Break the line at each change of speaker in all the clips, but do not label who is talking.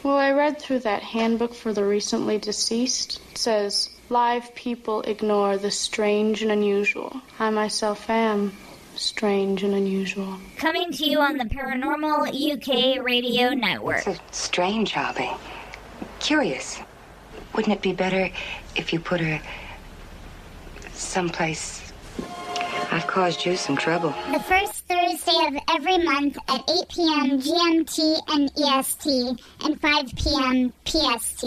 Well, I read through that handbook for the recently deceased. It says, live people ignore the strange and unusual. I myself am strange and unusual.
Coming to you on the Paranormal UK Radio Network.
It's a strange hobby. Curious. Wouldn't it be better if you put her someplace? I've caused you some trouble.
The first Thursday of every month at 8 p.m. GMT and EST and 5 p.m. PST.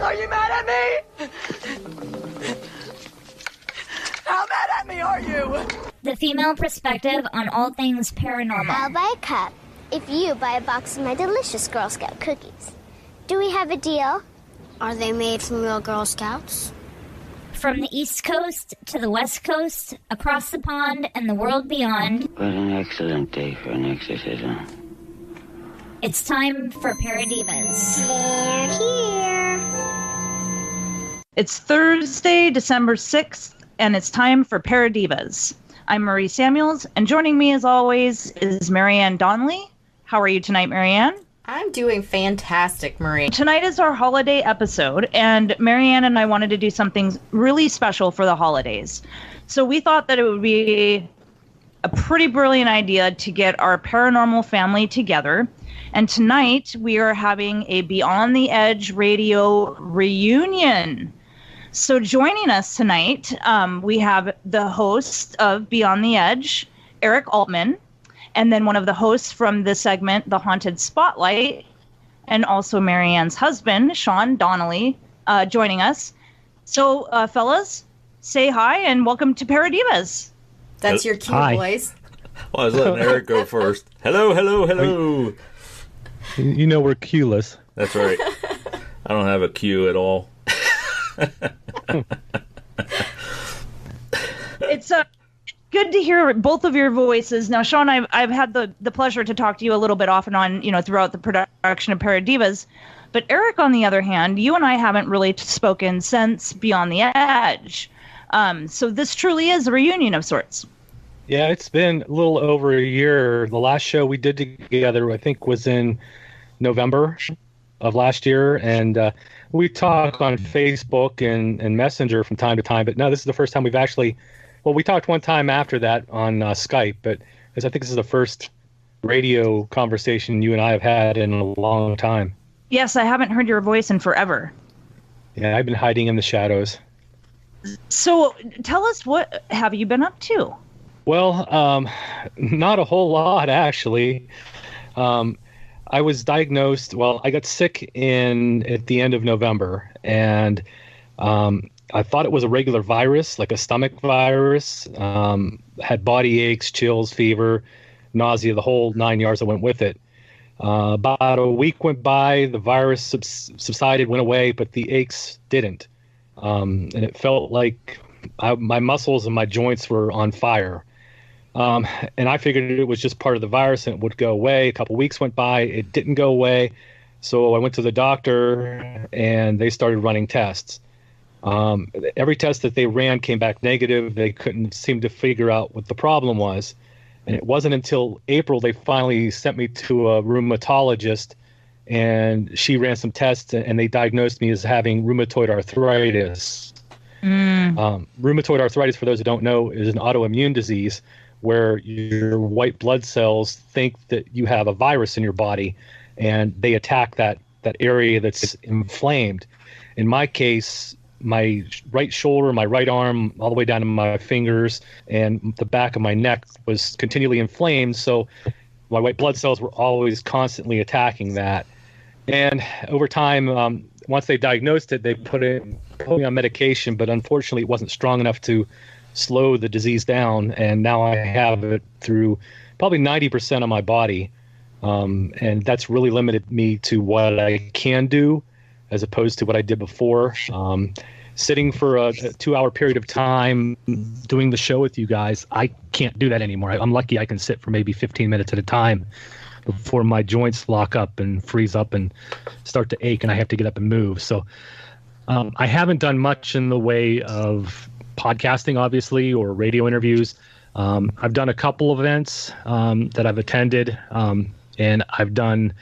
Are you mad at me? How mad at me are you?
The female perspective on all things paranormal.
I'll buy a cup if you buy a box of my delicious Girl Scout cookies. Do we have a deal? Are they made from real Girl Scouts?
From the East Coast to the West Coast, across the pond and the world beyond.
What an excellent day for an exorcism.
It's time for ParaDivas.
They're here.
It's Thursday, December 6th, and it's time for ParaDivas. I'm Marie Samuels, and joining me as always is Marianne Donnelly. How are you tonight, Marianne?
I'm doing fantastic, Marie.
Tonight is our holiday episode, and Marianne and I wanted to do something really special for the holidays. So we thought that it would be a pretty brilliant idea to get our paranormal family together. And tonight we are having a Beyond the Edge radio reunion. So joining us tonight, we have the host of Beyond the Edge, Eric Altman, and then one of the hosts from the segment, The Haunted Spotlight, and also Marianne's husband, Sean Donnelly, joining us. So, fellas, say hi and welcome to ParaDivas.
That's your cue, boys.
Well, I was letting Eric go first. Hello, hello, hello.
You know we're cueless.
That's right. I don't have a cue at all.
It's good to hear both of your voices. Now, Sean, I've had the pleasure to talk to you a little bit off and on, throughout the production of ParaDivas. But Eric, on the other hand, you and I haven't really spoken since Beyond the Edge. So this truly is a reunion of sorts.
Yeah, it's been a little over a year. The last show we did together, I think, was in November of last year. And we talk on Facebook and Messenger from time to time. But no, this is the first time we've actually... Well, we talked one time after that on Skype, but I think this is the first radio conversation you and I have had in a long time.
Yes, I haven't heard your voice in forever.
Yeah, I've been hiding in the shadows.
So tell us, what have you been up to?
Well, not a whole lot, actually. I was diagnosed, I got sick at the end of November, and I thought it was a regular virus, like a stomach virus. Had body aches, chills, fever, nausea, the whole 9 yards that went with it. About a week went by, the virus subsided, went away, but the aches didn't. And it felt like my muscles and my joints were on fire. And I figured it was just part of the virus and it would go away. A couple weeks went by, it didn't go away. So I went to the doctor and they started running tests. Every test that they ran came back negative. They couldn't seem to figure out what the problem was. And it wasn't until April they finally sent me to a rheumatologist, and she ran some tests and they diagnosed me as having rheumatoid arthritis. Rheumatoid arthritis, for those who don't know, is an autoimmune disease where your white blood cells think that you have a virus in your body and they attack that area that's inflamed. In my case, my right shoulder, my right arm, all the way down to my fingers and the back of my neck was continually inflamed. So my white blood cells were always constantly attacking that. And over time, once they diagnosed it, they put me on medication, but unfortunately it wasn't strong enough to slow the disease down. And now I have it through probably 90% of my body. And that's really limited me to what I can do as opposed to what I did before. Sitting for a 2-hour period of time doing the show with you guys, I can't do that anymore. I'm lucky I can sit for maybe 15 minutes at a time before my joints lock up and freeze up and start to ache and I have to get up and move. So I haven't done much in the way of podcasting, obviously, or radio interviews. I've done a couple of events that I've attended, and I've done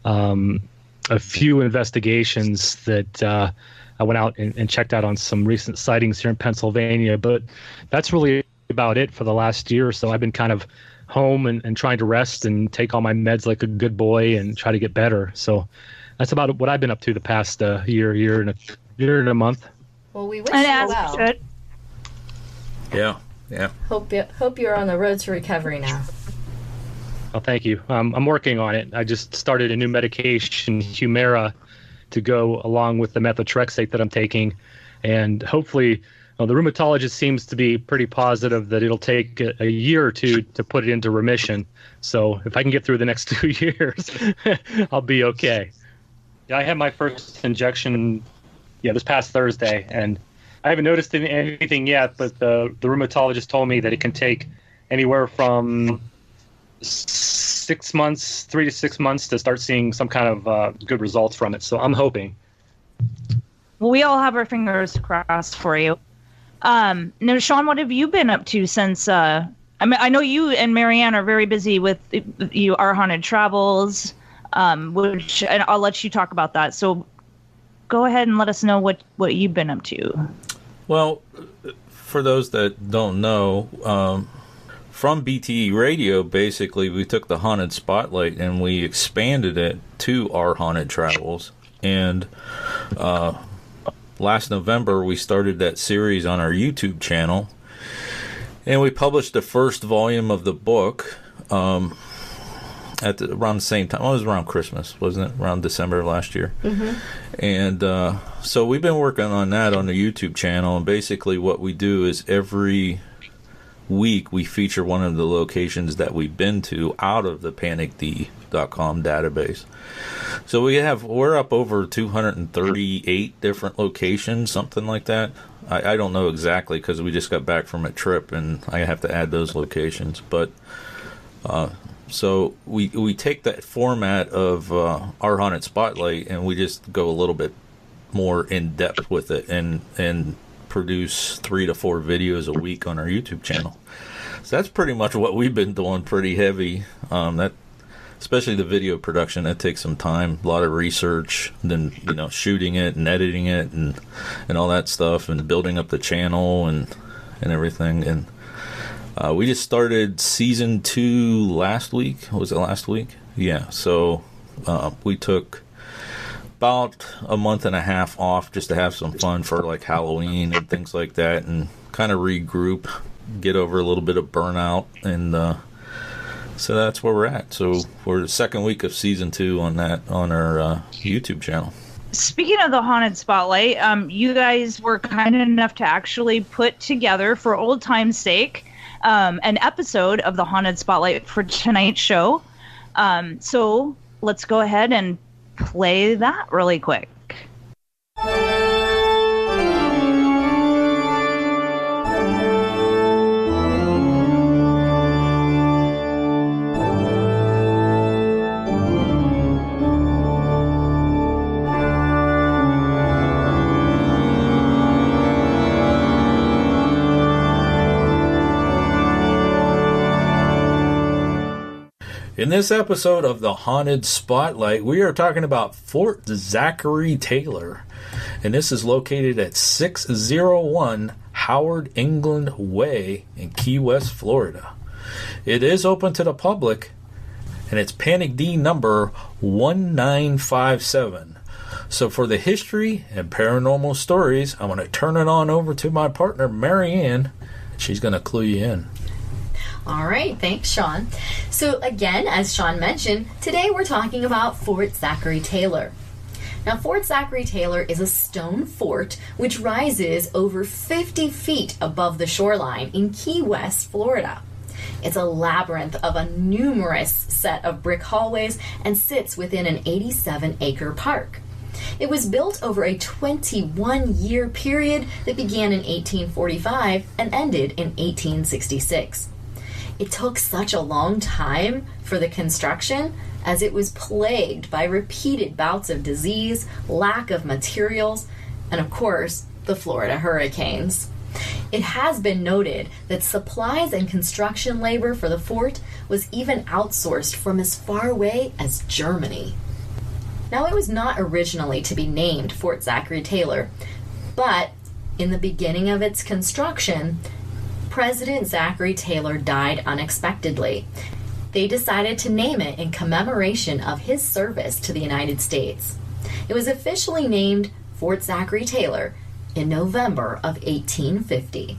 a few investigations that I went out and checked out on some recent sightings here in Pennsylvania. But that's really about it for the last year or so. I've been kind of home and trying to rest and take all my meds like a good boy and try to get better. So that's about what I've been up to the past year and a month.
Well, we wish you well.
Yeah.
Hope you're on the road to recovery now.
Oh, thank you. I'm working on it. I just started a new medication, Humira, to go along with the methotrexate that I'm taking, and hopefully, the rheumatologist seems to be pretty positive that it'll take a year or two to put it into remission. So if I can get through the next 2 years, I'll be okay. Yeah, I had my first injection, this past Thursday, and I haven't noticed anything yet, but the rheumatologist told me that it can take anywhere from 6 months, 3 to 6 months to start seeing some kind of good results from it. So I'm hoping.
Well, we all have our fingers crossed for you. Now, Sean, what have you been up to since? I know you and Marianne are very busy with Our Haunted Travels, which, and I'll let you talk about that. So go ahead and let us know what you've been up to.
Well, for those that don't know, from BTE Radio, basically, we took the Haunted Spotlight and we expanded it to Our Haunted Travels. And last November, we started that series on our YouTube channel. And we published the first volume of the book around the same time. Well, it was around Christmas, wasn't it? Around December of last year. Mm-hmm. And so we've been working on that on the YouTube channel. And basically what we do is every week we feature one of the locations that we've been to out of the panicd.com database. So we're up over 238 different locations, something like that. I don't know exactly because we just got back from a trip and I have to add those locations. But so we take that format of Our Haunted Spotlight and we just go a little bit more in depth with it and produce 3 to 4 videos a week on our YouTube channel. So that's pretty much what we've been doing, pretty heavy. That, especially the video production, that takes some time, a lot of research, then shooting it and editing it and all that stuff, and building up the channel and everything. And we just started season 2 last week. Was it last week? Yeah. So we took about a month and a half off just to have some fun for like Halloween and things like that, and kind of regroup, get over a little bit of burnout, and so that's where we're at. So we're the second week of season 2 on our YouTube channel.
Speaking of the Haunted Spotlight, you guys were kind enough to actually put together, for old time's sake, an episode of the Haunted Spotlight for tonight's show. So let's go ahead and play that really quick.
In this episode of the Haunted Spotlight, we are talking about Fort Zachary Taylor, and this is located at 601 Howard England Way in Key West, Florida. It is open to the public, and it's Panic D number 1957. So for the history and paranormal stories, I'm going to turn it on over to my partner, Marianne. She's going to clue you in.
All right, thanks, Sean. So again, as Sean mentioned, today we're talking about Fort Zachary Taylor. Now, Fort Zachary Taylor is a stone fort which rises over 50 feet above the shoreline in Key West, Florida. It's a labyrinth of a numerous set of brick hallways and sits within an 87-acre park. It was built over a 21-year period that began in 1845 and ended in 1866. It took such a long time for the construction as it was plagued by repeated bouts of disease, lack of materials, and of course, the Florida hurricanes. It has been noted that supplies and construction labor for the fort was even outsourced from as far away as Germany. Now, it was not originally to be named Fort Zachary Taylor, but in the beginning of its construction, President Zachary Taylor died unexpectedly. They decided to name it in commemoration of his service to the United States. It was officially named Fort Zachary Taylor in November of 1850.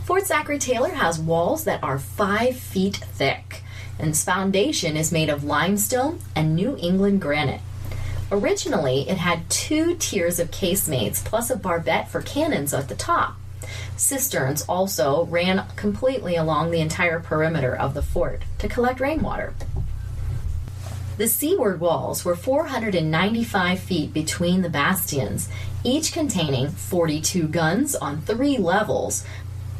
Fort Zachary Taylor has walls that are 5 feet thick, and its foundation is made of limestone and New England granite. Originally, it had 2 tiers of casemates plus a barbette for cannons at the top. Cisterns also ran completely along the entire perimeter of the fort to collect rainwater. The seaward walls were 495 feet between the bastions, each containing 42 guns on 3 levels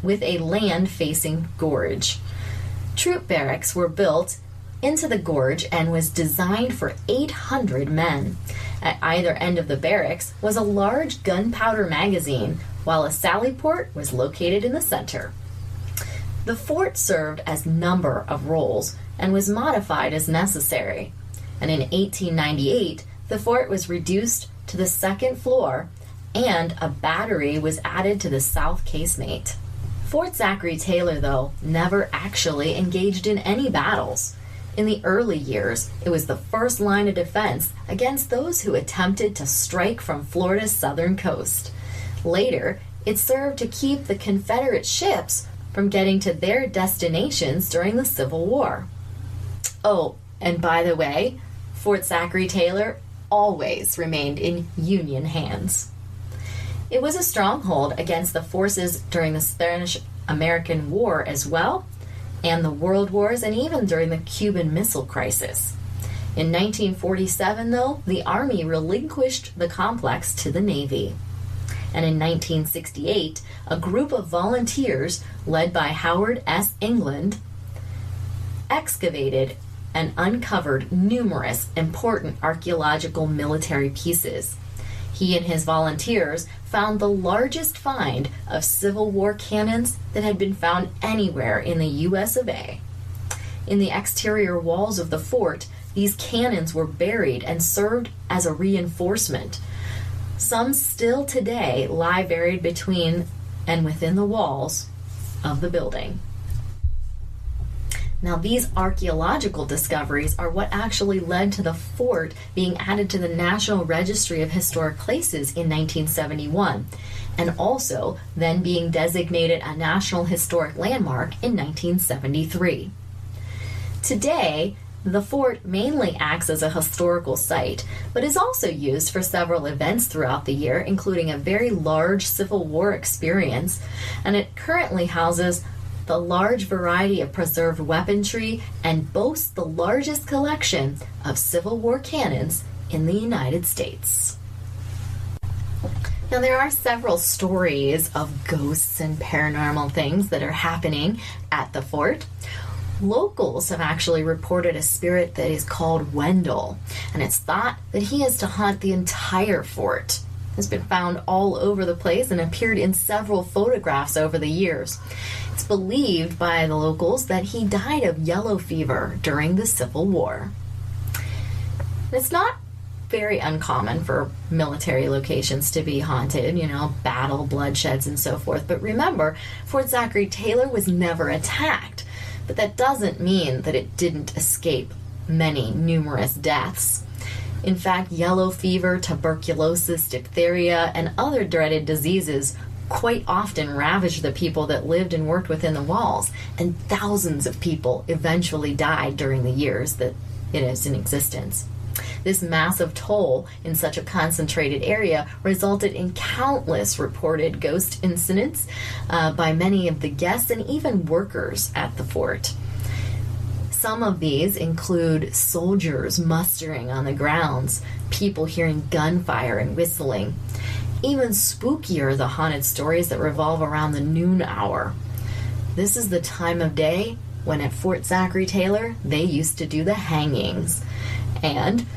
with a land-facing gorge. Troop barracks were built into the gorge and was designed for 800 men. At either end of the barracks was a large gunpowder magazine, while a sally port was located in the center. The fort served as a number of roles and was modified as necessary. And in 1898, the fort was reduced to the 2nd floor and a battery was added to the south casemate. Fort Zachary Taylor, though, never actually engaged in any battles. In the early years, it was the first line of defense against those who attempted to strike from Florida's southern coast. Later, it served to keep the Confederate ships from getting to their destinations during the Civil War. Oh, and by the way, Fort Zachary Taylor always remained in Union hands. It was a stronghold against the forces during the Spanish-American War as well, and the World Wars, and even during the Cuban Missile Crisis. In 1947, though, the Army relinquished the complex to the Navy. And in 1968, a group of volunteers led by Howard S. England excavated and uncovered numerous important archaeological military pieces. He and his volunteers found the largest find of Civil War cannons that had been found anywhere in the US of A. In the exterior walls of the fort, these cannons were buried and served as a reinforcement. Some still today lie buried between and within the walls of the building. Now, these archaeological discoveries are what actually led to the fort being added to the National Registry of Historic Places in 1971, and also then being designated a National Historic Landmark in 1973. Today, the fort mainly acts as a historical site, but is also used for several events throughout the year, including a very large Civil War experience, and it currently houses the large variety of preserved weaponry and boasts the largest collection of Civil War cannons in the United States. Now, there are several stories of ghosts and paranormal things that are happening at the fort. Locals have actually reported a spirit that is called Wendell, and it's thought that he is to haunt the entire fort. It's been found all over the place and appeared in several photographs over the years. It's believed by the locals that he died of yellow fever during the Civil War. It's not very uncommon for military locations to be haunted, battle, bloodsheds, and so forth. But remember, Fort Zachary Taylor was never attacked. But that doesn't mean that it didn't escape many numerous deaths. In fact, yellow fever, tuberculosis, diphtheria, and other dreaded diseases quite often ravaged the people that lived and worked within the walls, and thousands of people eventually died during the years that it is in existence. This massive toll in such a concentrated area resulted in countless reported ghost incidents by many of the guests and even workers at the fort. Some of these include soldiers mustering on the grounds, people hearing gunfire and whistling. Even spookier, the haunted stories that revolve around the noon hour. This is the time of day when at Fort Zachary Taylor they used to do the hangings. And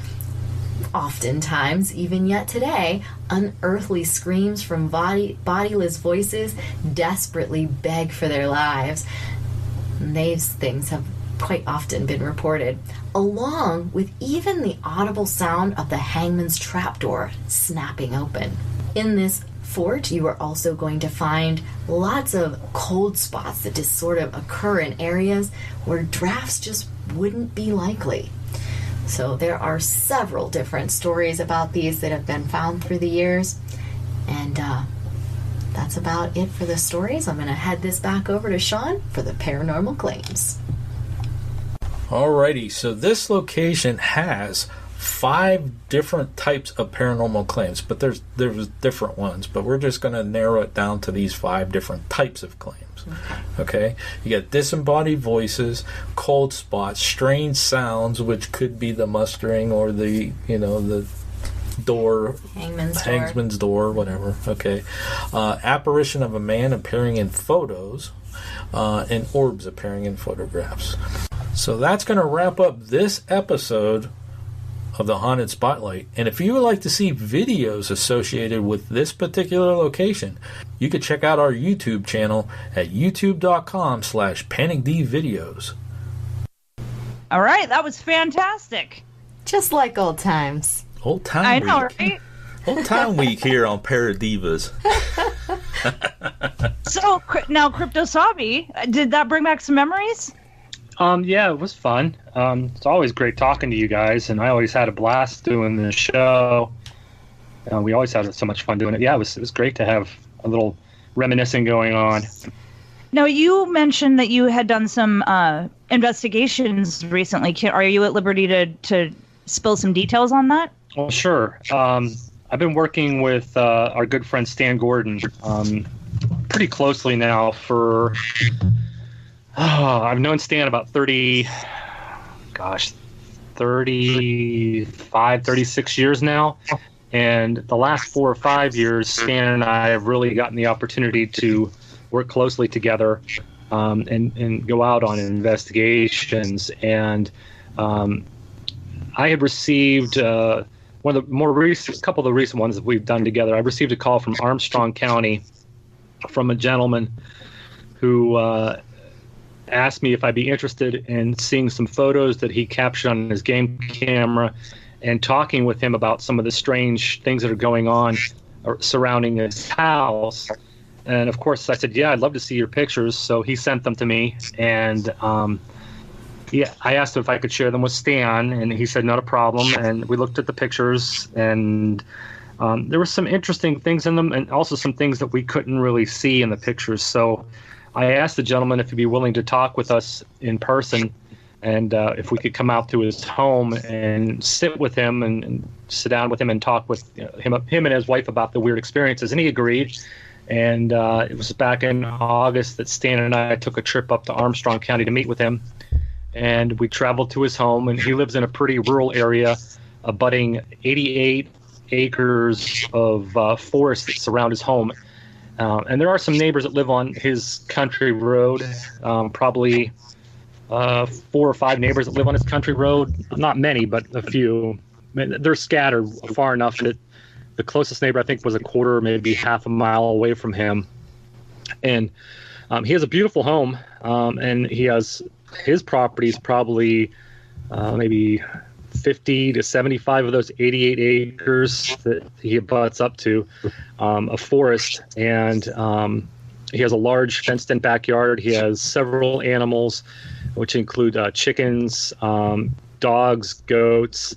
Oftentimes, even yet today, unearthly screams from bodiless voices desperately beg for their lives. And these things have quite often been reported, along with even the audible sound of the hangman's trapdoor snapping open. In this fort, you are also going to find lots of cold spots that just sort of occur in areas where drafts just wouldn't be likely. So there are several different stories about these that have been found through the years. And that's about it for the stories. I'm going to head this back over to Sean for the paranormal claims.
Alrighty, so this location has 5 different types of paranormal claims, but there's different ones, but we're just going to narrow it down to these 5 different types of claims. Okay, you got disembodied voices, cold spots, strange sounds, which could be the mustering or the door, hangman's door, whatever. Okay, apparition of a man appearing in photos, and orbs appearing in photographs. So that's going to wrap up this episode of the Haunted Spotlight. And if you would like to see videos associated with this particular location, you can check out our YouTube channel at youtube.com/panicdvideos.
All right, that was fantastic.
Just like old times.
Old time
I
week.
know, right?
Old time week here on ParaDivas.
So now, Crypto Sabi, did that bring back some memories?
Yeah, it was fun. It's always great talking to you guys, and I always had a blast doing the show. We always had so much fun doing it. Yeah, it was great to have a little reminiscing going on.
Now, you mentioned that you had done some investigations recently. Are you at liberty to spill some details on that?
Well, sure. I've been working with our good friend Stan Gordon pretty closely now for... I've known Stan about 36 years now. And the last 4 or 5 years, Stan and I have really gotten the opportunity to work closely together and go out on investigations. And I had received one of the couple of the recent ones that we've done together. I received a call from Armstrong County from a gentleman who asked me if I'd be interested in seeing some photos that he captured on his game camera and talking with him about some of the strange things that are going on surrounding his house. And of course I said, yeah, I'd love to see your pictures. So he sent them to me, and I asked him if I could share them with Stan, and he said not a problem. And we looked at the pictures, and there were some interesting things in them, and also some things that we couldn't really see in the pictures. So I asked the gentleman if he'd be willing to talk with us in person, and if we could come out to his home and sit with him and sit down with him and talk with him and his wife about the weird experiences. And he agreed. And it was back in August that Stan and I took a trip up to Armstrong County to meet with him. And we traveled to his home, and he lives in a pretty rural area, abutting 88 acres of forest that surround his home. And there are some neighbors that live on his country road, probably 4 or 5 neighbors that live on his country road. Not many, but a few. They're scattered far enough that the closest neighbor, I think, was a quarter, maybe half a mile away from him. And he has a beautiful home, and he has his properties probably maybe 50 to 75 of those 88 acres that he abuts up to a forest. And he has a large fenced-in backyard. He has several animals, which include chickens, dogs, goats.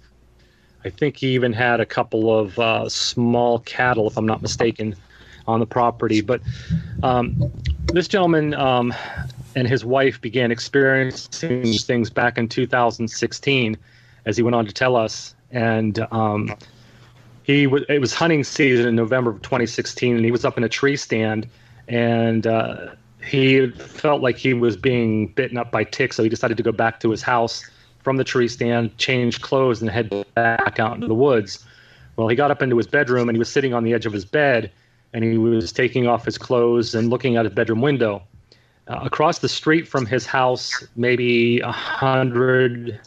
I think he even had a couple of small cattle, if I'm not mistaken, on the property. But this gentleman and his wife began experiencing things back in 2016, as he went on to tell us. And it was hunting season in November of 2016, and he was up in a tree stand, and he felt like he was being bitten up by ticks, so he decided to go back to his house from the tree stand, change clothes, and head back out into the woods. Well, he got up into his bedroom, and he was sitting on the edge of his bed, and he was taking off his clothes and looking out his bedroom window. Across the street from his house, maybe 100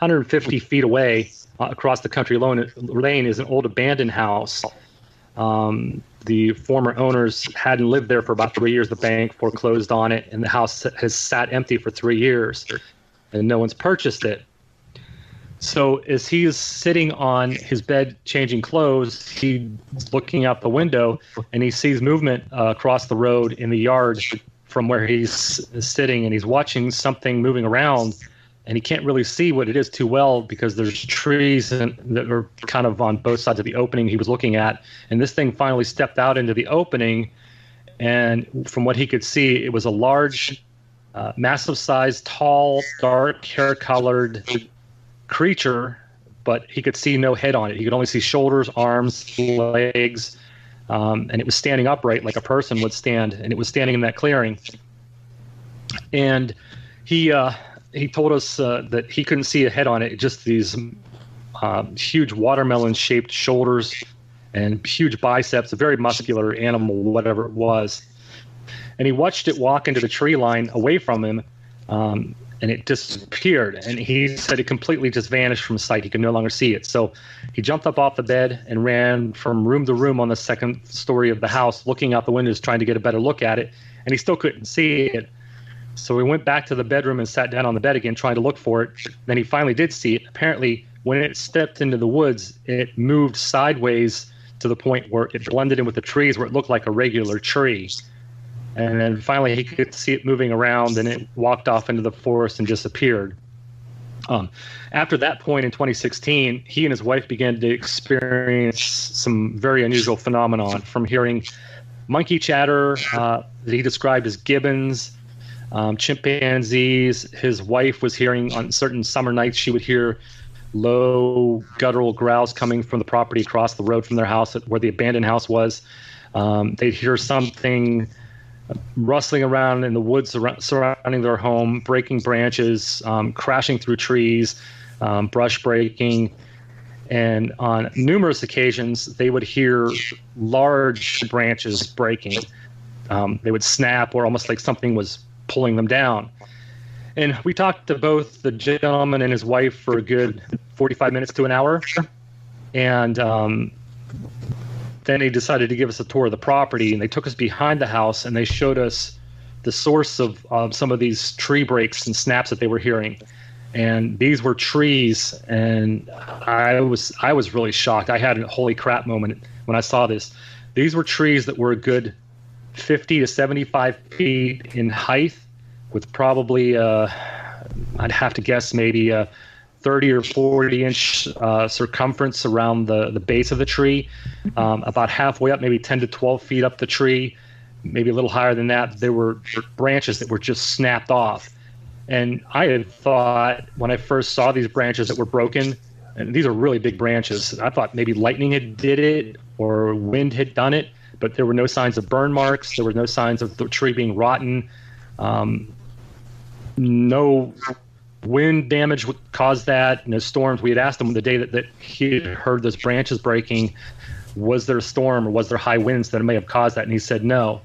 150 feet away across the country lane is an old abandoned house. The former owners hadn't lived there for about 3 years. The bank foreclosed on it, and the house has sat empty for 3 years, and no one's purchased it. So as he's sitting on his bed changing clothes, he's looking out the window, and he sees movement across the road in the yard from where he's sitting, and he's watching something moving around, and he can't really see what it is too well because there's trees that are kind of on both sides of the opening he was looking at. And this thing finally stepped out into the opening, and from what he could see, it was a large, massive-sized, tall, dark, hair-colored creature, but he could see no head on it. He could only see shoulders, arms, legs, and it was standing upright like a person would stand, and it was standing in that clearing. And he told us that he couldn't see a head on it, just these huge watermelon-shaped shoulders and huge biceps, a very muscular animal, whatever it was. And he watched it walk into the tree line away from him, and it disappeared. And he said it completely just vanished from sight. He could no longer see it. So he jumped up off the bed and ran from room to room on the second story of the house, looking out the windows, trying to get a better look at it. And he still couldn't see it. So we went back to the bedroom and sat down on the bed again, trying to look for it. Then he finally did see it. Apparently, when it stepped into the woods, it moved sideways to the point where it blended in with the trees, where it looked like a regular tree. And then finally he could see it moving around, and it walked off into the forest and disappeared. After that point in 2016, he and his wife began to experience some very unusual phenomenon, from hearing monkey chatter that he described as gibbons, chimpanzees. His wife was hearing on certain summer nights, she would hear low guttural growls coming from the property across the road from their house, where the abandoned house was. They'd hear something rustling around in the woods surrounding their home, breaking branches, crashing through trees, brush breaking. And on numerous occasions, they would hear large branches breaking. They would snap, or almost like something was pulling them down. And we talked to both the gentleman and his wife for a good 45 minutes to an hour. And then he decided to give us a tour of the property, and they took us behind the house, and they showed us the source of some of these tree breaks and snaps that they were hearing. And these were trees, and I was really shocked. I had a holy crap moment when I saw this. These were trees that were a good 50 to 75 feet in height, with probably, I'd have to guess, maybe a 30 or 40 inch circumference around the base of the tree, about halfway up, maybe 10 to 12 feet up the tree, maybe a little higher than that. There were branches that were just snapped off. And I had thought, when I first saw these branches that were broken, and these are really big branches, I thought maybe lightning had did it or wind had done it, but there were no signs of burn marks. There were no signs of the tree being rotten. No wind damage would cause that, no storms. We had asked him the day that he had heard those branches breaking, was there a storm or was there high winds that may have caused that? And he said no.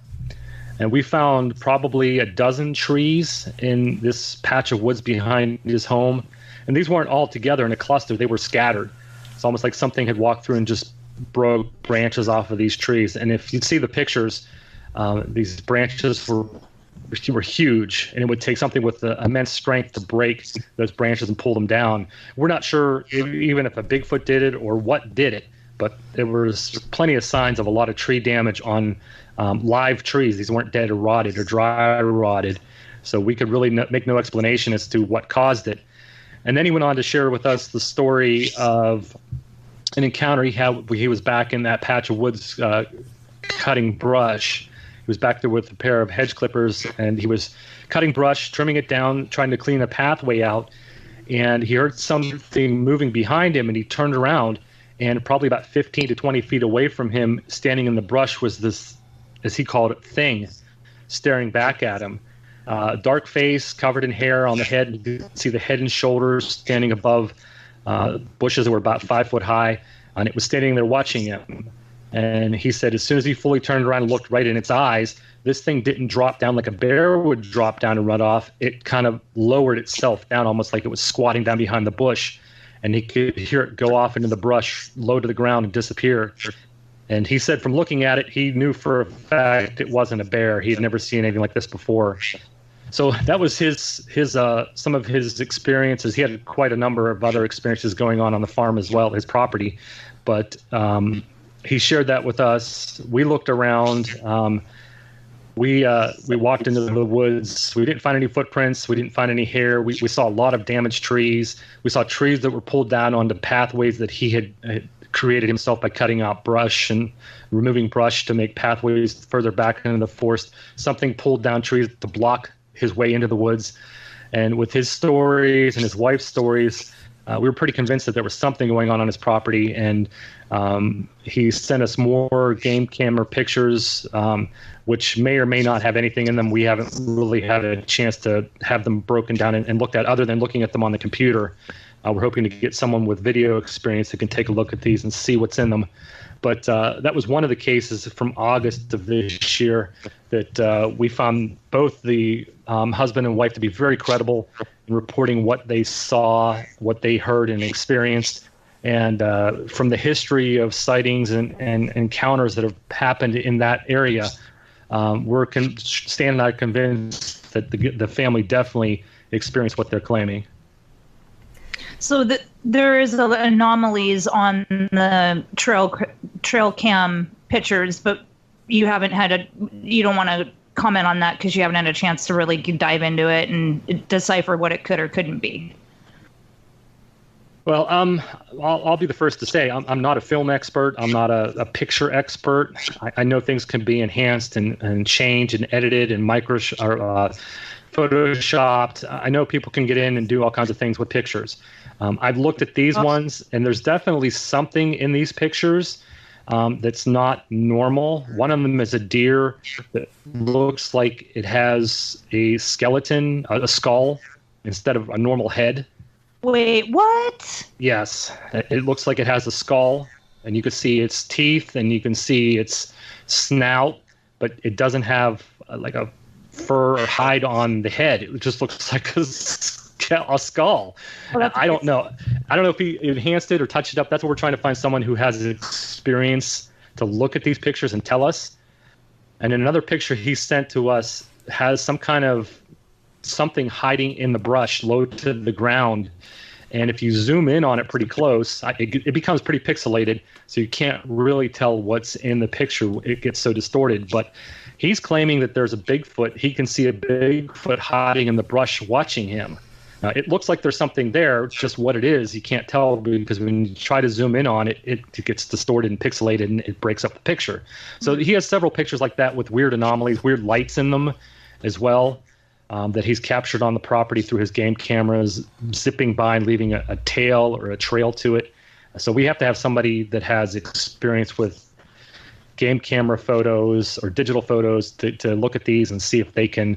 And we found probably a dozen trees in this patch of woods behind his home. And these weren't all together in a cluster. They were scattered. It's almost like something had walked through and just broke branches off of these trees. And if you see the pictures, these branches were huge, and it would take something with immense strength to break those branches and pull them down. We're not sure even if a Bigfoot did it or what did it, but there was plenty of signs of a lot of tree damage on live trees. These weren't dead or rotted or dry rotted, so we could really make no explanation as to what caused it. And then he went on to share with us the story of an encounter he had. He was back in that patch of woods cutting brush. He was back there with a pair of hedge clippers, and he was cutting brush, trimming it down, trying to clean a pathway out. And he heard something moving behind him, and he turned around, and probably about 15 to 20 feet away from him, standing in the brush, was this, as he called it, thing staring back at him. Dark face, covered in hair on the head. You could see the head and shoulders standing above bushes that were about 5 foot high, and it was standing there watching him. And he said as soon as he fully turned around and looked right in its eyes, this thing didn't drop down like a bear would drop down and run off. It kind of lowered itself down, almost like it was squatting down behind the bush, and he could hear it go off into the brush, low to the ground, and disappear. And he said from looking at it, he knew for a fact it wasn't a bear. He had never seen anything like this before. So that was his some of his experiences. He had quite a number of other experiences going on the farm as well, his property. But he shared that with us. We looked around. We walked into the woods. We didn't find any footprints. We didn't find any hair. We saw a lot of damaged trees. We saw trees that were pulled down onto pathways that he had created himself by cutting out brush and removing brush to make pathways further back into the forest. Something pulled down trees to block his way into the woods. And with his stories and his wife's stories, we were pretty convinced that there was something going on his property. And he sent us more game camera pictures, which may or may not have anything in them. We haven't really had a chance to have them broken down and looked at, other than looking at them on the computer. We're hoping to get someone with video experience that can take a look at these and see what's in them. But that was one of the cases from August of this year that we found both the husband and wife to be very credible in reporting what they saw, what they heard and experienced. And from the history of sightings and encounters that have happened in that area, we're Stan and I convinced that the family definitely experienced what they're claiming.
So there is anomalies on the trail cam pictures, but you don't want to comment on that because you haven't had a chance to really dive into it and decipher what it could or couldn't be.
Well, I'll be the first to say I'm not a film expert. I'm not a picture expert. I know things can be enhanced and changed and edited and photoshopped. I know people can get in and do all kinds of things with pictures. I've looked at these ones, and there's definitely something in these pictures that's not normal. One of them is a deer that looks like it has a skeleton, a skull, instead of a normal head.
Wait, what?
Yes, it looks like it has a skull, and you can see its teeth, and you can see its snout, but it doesn't have like a fur or hide on the head. It just looks like a skull. Well, I don't know. I don't know if he enhanced it or touched it up. That's what we're trying to find, someone who has experience to look at these pictures and tell us. And another picture he sent to us has some kind of something hiding in the brush low to the ground. And if you zoom in on it pretty close, it becomes pretty pixelated, so you can't really tell what's in the picture. It gets so distorted. But he's claiming that there's a Bigfoot. He can see a Bigfoot hiding in the brush watching him. It looks like there's something there. Just what it is, you can't tell, because when you try to zoom in on it, it gets distorted and pixelated, and it breaks up the picture. So he has several pictures like that with weird anomalies, weird lights in them as well, that he's captured on the property through his game cameras, zipping by and leaving a tail or a trail to it. So we have to have somebody that has experience with game camera photos or digital photos to look at these and see if they can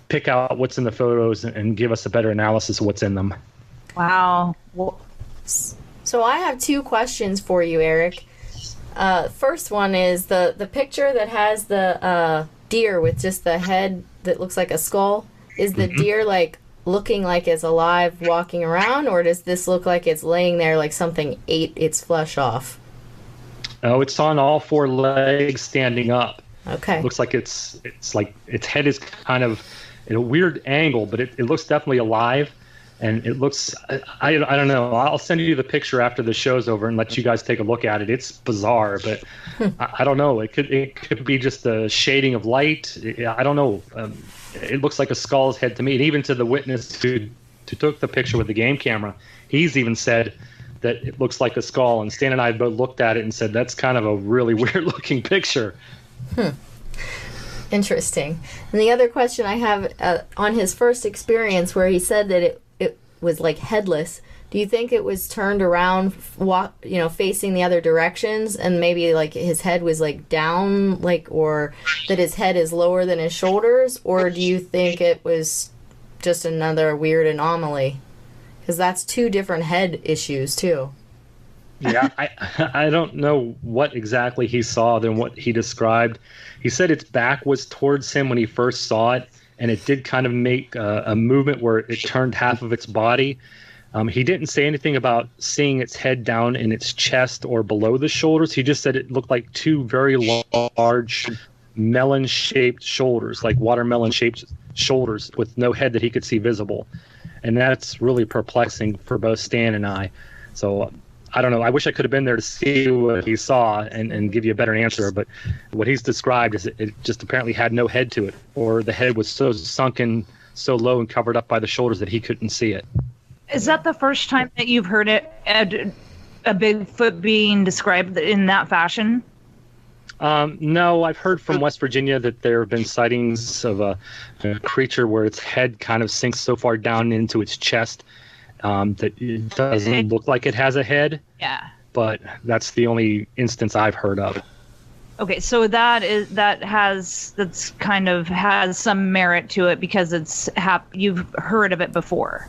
pick out what's in the photos and give us a better analysis of what's in them.
Wow.
So I have two questions for you, Eric. First one is the picture that has the deer with just the head that looks like a skull. Is the deer like looking like it's alive walking around, or does this look like it's laying there like something ate its flesh off?
Oh, it's on all four legs standing up.
Okay.
It looks like it's like its head is kind of in a weird angle, but it looks definitely alive, and it looks, I don't know. I'll send you the picture after the show's over and let you guys take a look at it. It's bizarre, but I don't know. It could be just the shading of light. I don't know. It looks like a skull's head to me, and even to the witness who took the picture with the game camera, he's even said that it looks like a skull. And Stan and I both looked at it and said, that's kind of a really weird looking picture.
Interesting. And the other question I have on his first experience, where he said that it was like headless, do you think it was turned around, facing the other directions, and maybe like his head was like down, or that his head is lower than his shoulders, or do you think it was just another weird anomaly? Because that's two different head issues too.
Yeah, I don't know what exactly he saw than what he described. He said its back was towards him when he first saw it, and it did kind of make a movement where it turned half of its body. He didn't say anything about seeing its head down in its chest or below the shoulders. He just said it looked like two very large melon-shaped shoulders, like watermelon-shaped shoulders with no head that he could see visible. And that's really perplexing for both Stan and I. So I don't know. I wish I could have been there to see what he saw and give you a better answer. But what he's described is it just apparently had no head to it, or the head was so sunken so low and covered up by the shoulders that he couldn't see it.
Is that the first time that you've heard it, a Bigfoot being described in that fashion?
No, I've heard from West Virginia that there have been sightings of a creature where its head kind of sinks so far down into its chest that it doesn't look like it has a head.
Yeah.
But that's the only instance I've heard of.
Okay, so that's kind of has some merit to it because you've heard of it before.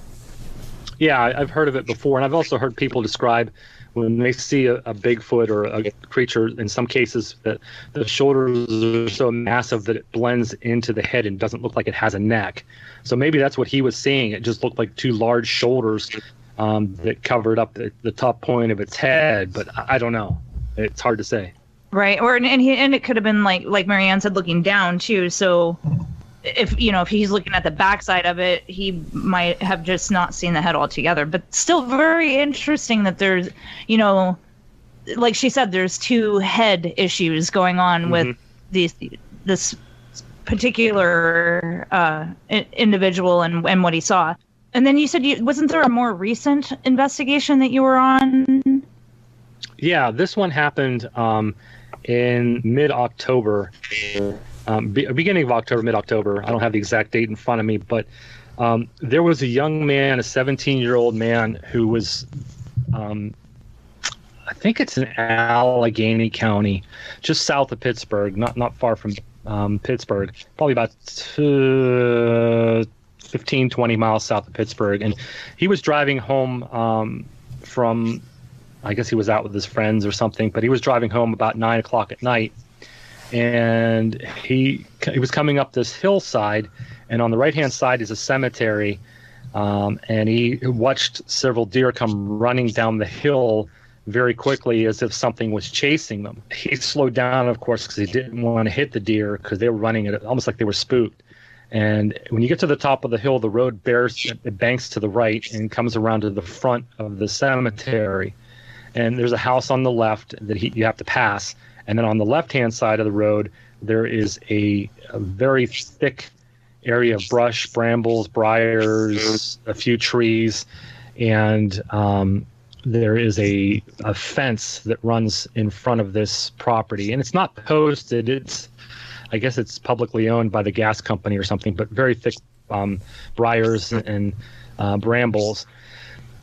Yeah, I've heard of it before, and I've also heard people describe when they see a Bigfoot or a creature, in some cases, that the shoulders are so massive that it blends into the head and doesn't look like it has a neck. So maybe that's what he was seeing. It just looked like two large shoulders that covered up the top point of its head, but I don't know. It's hard to say.
Right, and it could have been like Marianne said, looking down too. So if he's looking at the backside of it, he might have just not seen the head altogether. But still very interesting that there's, like she said, there's two head issues going on with this particular individual and what he saw. And then you said, wasn't there a more recent investigation that you were on?
Yeah, this one happened in mid-October. Beginning of October, mid-October. I don't have the exact date in front of me, but there was a young man, a 17-year-old man, who was, I think it's in Allegheny County, just south of Pittsburgh, not far from Pittsburgh, probably about 15, 20 miles south of Pittsburgh. And he was driving home from, I guess he was out with his friends or something, but he was driving home about 9 o'clock at night. And he was coming up this hillside, and on the right-hand side is a cemetery, and he watched several deer come running down the hill very quickly as if something was chasing them. He slowed down, of course, because he didn't want to hit the deer because they were running it almost like they were spooked. And when you get to the top of the hill, the road banks to the right and comes around to the front of the cemetery. And there's a house on the left that you have to pass. And then on the left-hand side of the road, there is a very thick area of brush, brambles, briars, a few trees, and there is a fence that runs in front of this property. And it's not posted. I guess it's publicly owned by the gas company or something, but very thick briars and brambles.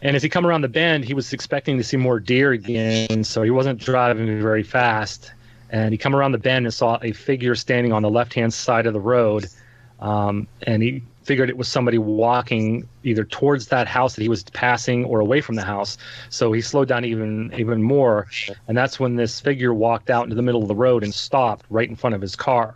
And as he come around the bend, he was expecting to see more deer again, so he wasn't driving very fast. And he come around the bend and saw a figure standing on the left-hand side of the road, and he figured it was somebody walking either towards that house that he was passing or away from the house. So he slowed down even more, and that's when this figure walked out into the middle of the road and stopped right in front of his car.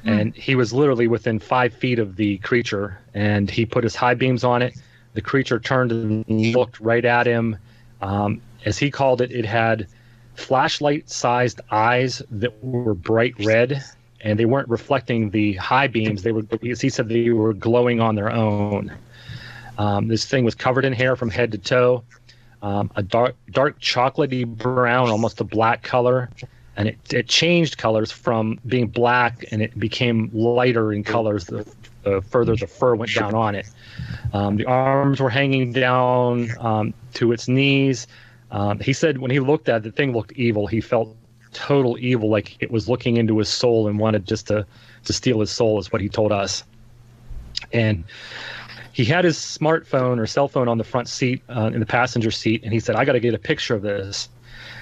And he was literally within 5 feet of the creature, and he put his high beams on it. The creature turned and looked right at him. As he called it, it had flashlight-sized eyes that were bright red, and they weren't reflecting the high beams. They were, as he said, they were glowing on their own. This thing was covered in hair from head to toe, a dark chocolatey brown, almost a black color, and it changed colors from being black, and it became lighter in colors the further the fur went down on it. The arms were hanging down to its knees. He said when he looked at it, the thing looked evil. He felt total evil, like it was looking into his soul and wanted just to steal his soul, is what he told us. And he had his smartphone or cell phone on the front seat in the passenger seat, and he said, I got to get a picture of this.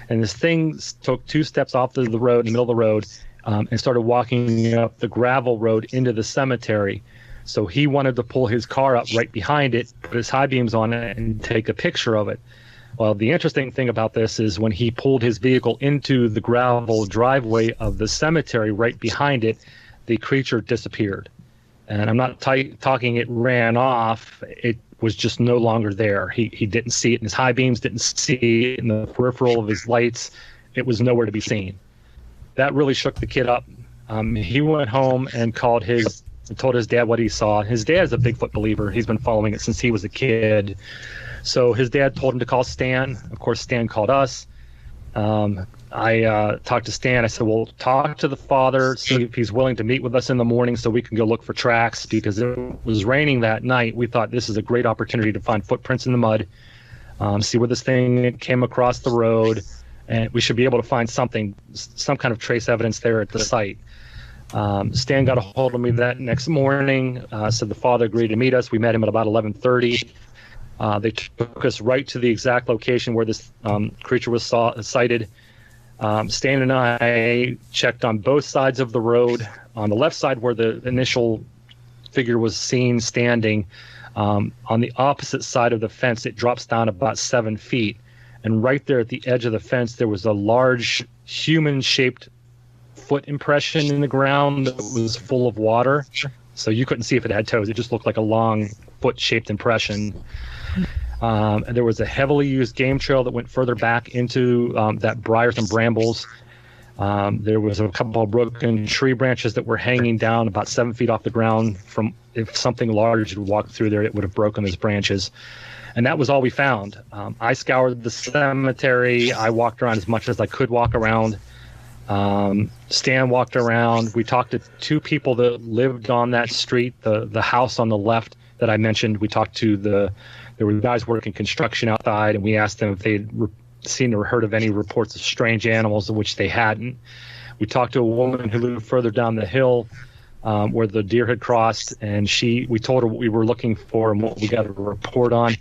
And this thing took 2 steps off the road, in the middle of the road, and started walking up the gravel road into the cemetery. So he wanted to pull his car up right behind it, put his high beams on it, and take a picture of it. Well, the interesting thing about this is when he pulled his vehicle into the gravel driveway of the cemetery right behind it, the creature disappeared. And I'm not talking it ran off. It was just no longer there. He didn't see it in his high beams, didn't see it in the peripheral of his lights. It was nowhere to be seen. That really shook the kid up. He went home and told his dad what he saw. His dad's a Bigfoot believer. He's been following it since he was a kid. So his dad told him to call Stan. Of course, Stan called us. I talked to Stan. I said, well, talk to the father, see if he's willing to meet with us in the morning so we can go look for tracks, because it was raining that night. We thought this is a great opportunity to find footprints in the mud, see where this thing came across the road, and we should be able to find something, some kind of trace evidence there at the site. Stan got a hold of me that next morning, said the father agreed to meet us. We met him at about 11:30. They took us right to the exact location where this creature was sighted. Stan and I checked on both sides of the road. On the left side where the initial figure was seen standing, on the opposite side of the fence, it drops down about 7 feet. And right there at the edge of the fence, there was a large human-shaped foot impression in the ground that was full of water. So you couldn't see if it had toes. It just looked like a long foot-shaped impression. And there was a heavily used game trail that went further back into that briars and brambles. There was a couple of broken tree branches that were hanging down about 7 feet off the ground. From if something large had walked through there, it would have broken those branches. And that was all we found. I scoured the cemetery. I walked around as much as I could walk around. Stan walked around. We talked to two people that lived on that street, the house on the left that I mentioned. We talked to there were guys working construction outside, and we asked them if they'd seen or heard of any reports of strange animals, which they hadn't. We talked to a woman who lived further down the hill where the deer had crossed, and we told her what we were looking for and what we got a report on.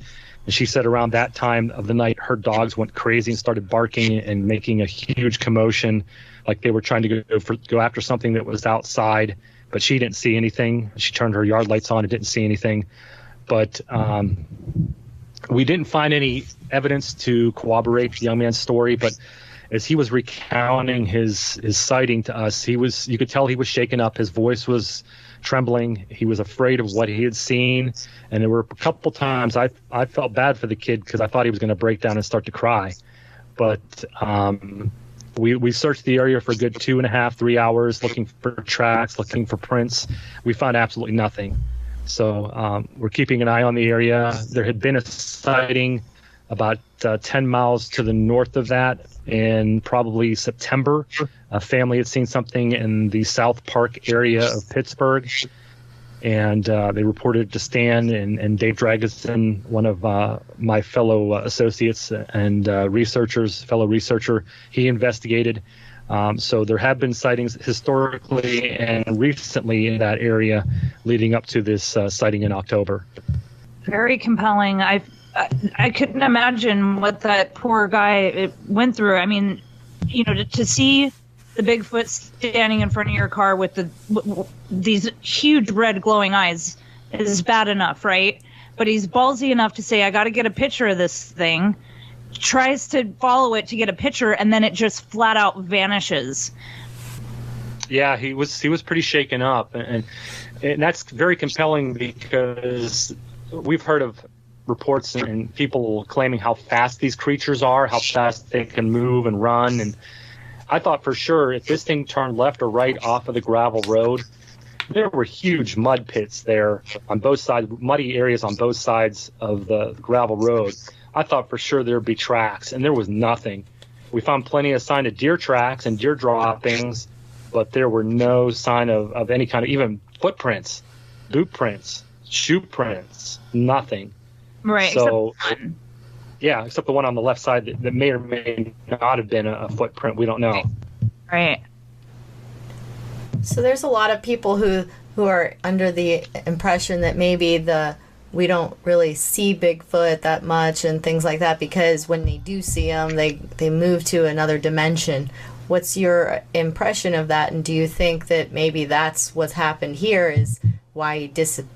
And she said around that time of the night, her dogs went crazy and started barking and making a huge commotion, like they were trying to go after something that was outside, but she didn't see anything. She turned her yard lights on and didn't see anything. But we didn't find any evidence to corroborate the young man's story. But as he was recounting his sighting to us, you could tell he was shaken up. His voice was trembling. He was afraid of what he had seen. And there were a couple times I felt bad for the kid because I thought he was going to break down and start to cry. But we searched the area for a good 2.5, 3 hours, looking for tracks, looking for prints. We found absolutely nothing. So we're keeping an eye on the area. There had been a sighting about 10 miles to the north of that in probably September. A family had seen something in the South Park area of Pittsburgh, and they reported it to Stan and Dave Dragosin, one of my fellow associates and fellow researcher. He investigated. So there have been sightings historically and recently in that area leading up to this sighting in October.
Very compelling. I couldn't imagine what that poor guy went through. I mean, to see the Bigfoot standing in front of your car with these huge red glowing eyes is bad enough, right? But he's ballsy enough to say, I got to get a picture of this thing. Tries to follow it to get a picture, and then it just flat out vanishes.
Yeah, he was pretty shaken up, and that's very compelling because we've heard of reports and people claiming how fast these creatures are, how fast they can move and run. And I thought for sure if this thing turned left or right off of the gravel road, there were huge mud pits there on both sides, muddy areas on both sides of the gravel road. I thought for sure there'd be tracks, and there was nothing. We found plenty of sign of deer tracks and deer droppings, but there were no sign of any kind of even footprints, boot prints, shoe prints, nothing.
Right.
So, except the one on the left side that may or may not have been a footprint. We don't know.
Right.
So there's a lot of people who are under the impression that maybe we don't really see Bigfoot that much and things like that because when they do see them, they move to another dimension. What's your impression of that? And do you think that maybe that's what's happened here is why he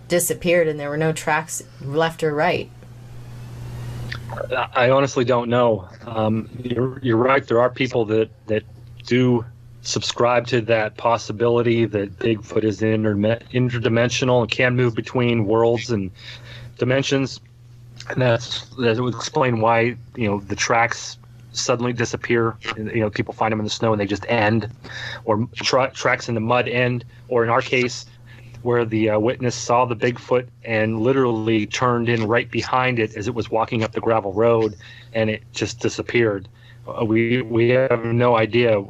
disappeared and there were no tracks left or right?
I honestly don't know. You're right. There are people that do subscribe to that possibility that Bigfoot is interdimensional and can move between worlds and dimensions, and that would explain why the tracks suddenly disappear. People find them in the snow and they just end, or tracks in the mud end, or in our case, where the witness saw the Bigfoot and literally turned in right behind it as it was walking up the gravel road, and it just disappeared. We have no idea.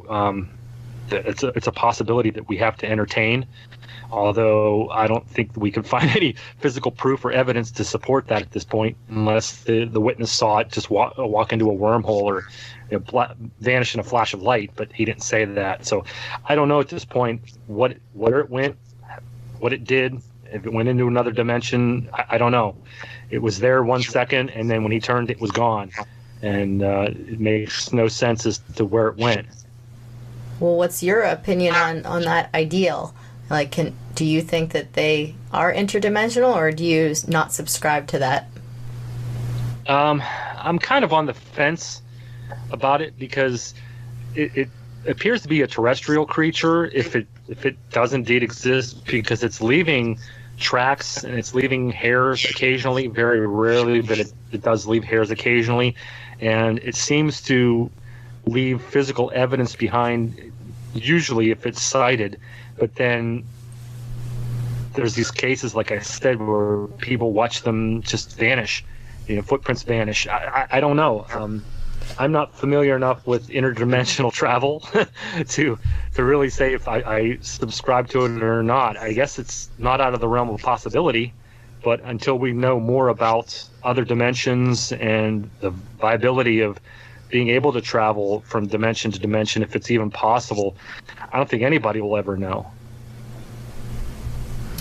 It's a possibility that we have to entertain, although I don't think we can find any physical proof or evidence to support that at this point, unless the witness saw it just walk into a wormhole or vanish in a flash of light. But he didn't say that, so I don't know at this point where it went, what it did, if it went into another dimension. I don't know. It was there 1 second, and then when he turned, it was gone, and it makes no sense as to where it went.
Well, what's your opinion on that ideal? Like, do you think that they are interdimensional, or do you not subscribe to that?
I'm kind of on the fence about it, because it appears to be a terrestrial creature if it does indeed exist, because it's leaving tracks and it's leaving hairs occasionally, very rarely, but it does leave hairs occasionally, and it seems to leave physical evidence behind, usually if it's sighted. But then there's these cases, like I said, where people watch them just vanish, footprints vanish. I don't know. I'm not familiar enough with interdimensional travel to really say if I subscribe to it or not. I guess it's not out of the realm of possibility, but until we know more about other dimensions and the viability of being able to travel from dimension to dimension, if it's even possible, I don't think anybody will ever know.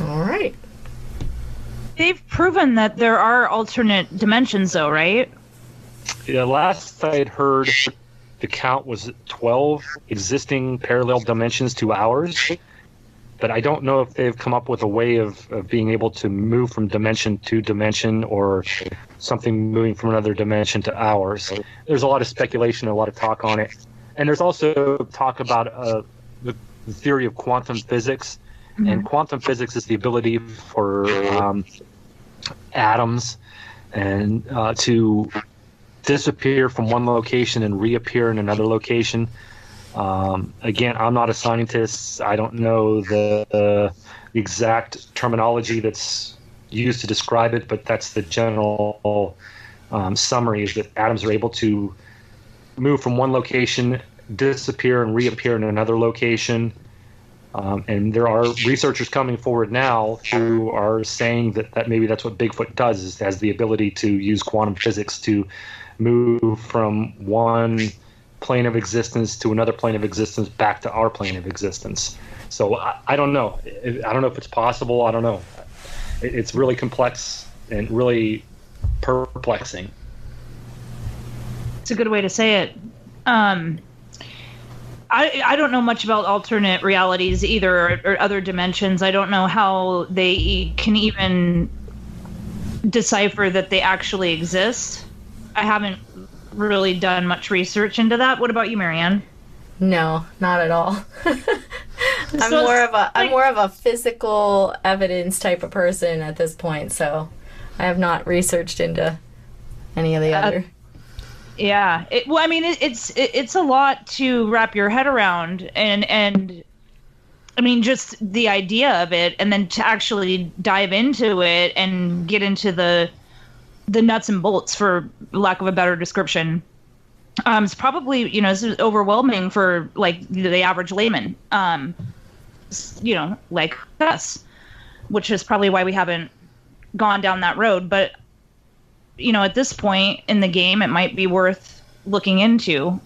All right.
They've proven that there are alternate dimensions, though, right?
Yeah, last I had heard, the count was 12 existing parallel dimensions to ours, but I don't know if they've come up with a way of being able to move from dimension to dimension, or something moving from another dimension to ours. There's a lot of speculation, a lot of talk on it. And there's also talk about the theory of quantum physics. Mm-hmm. And quantum physics is the ability for atoms and to disappear from one location and reappear in another location. Again, I'm not a scientist. I don't know the exact terminology that's used to describe it, but that's the general summary, is that atoms are able to move from one location, disappear, and reappear in another location. And there are researchers coming forward now who are saying that maybe that's what Bigfoot does, is has the ability to use quantum physics to move from one plane of existence to another plane of existence back to our plane of existence. So I don't know. I don't know if it's possible. I don't know. It's really complex and really perplexing.
It's a good way to say it. I don't know much about alternate realities either, or other dimensions. I don't know how they can even decipher that they actually exist. I haven't really done much research into that. What about you, Marianne?
No, not at all. I'm more of a physical evidence type of person at this point, so I have not researched into any of the other.
Yeah. It's a lot to wrap your head around, and I mean, just the idea of it, and then to actually dive into it and get into the nuts and bolts, for lack of a better description. It's probably, this is overwhelming for like the average layman, like us, which is probably why we haven't gone down that road. But at this point in the game, it might be worth looking into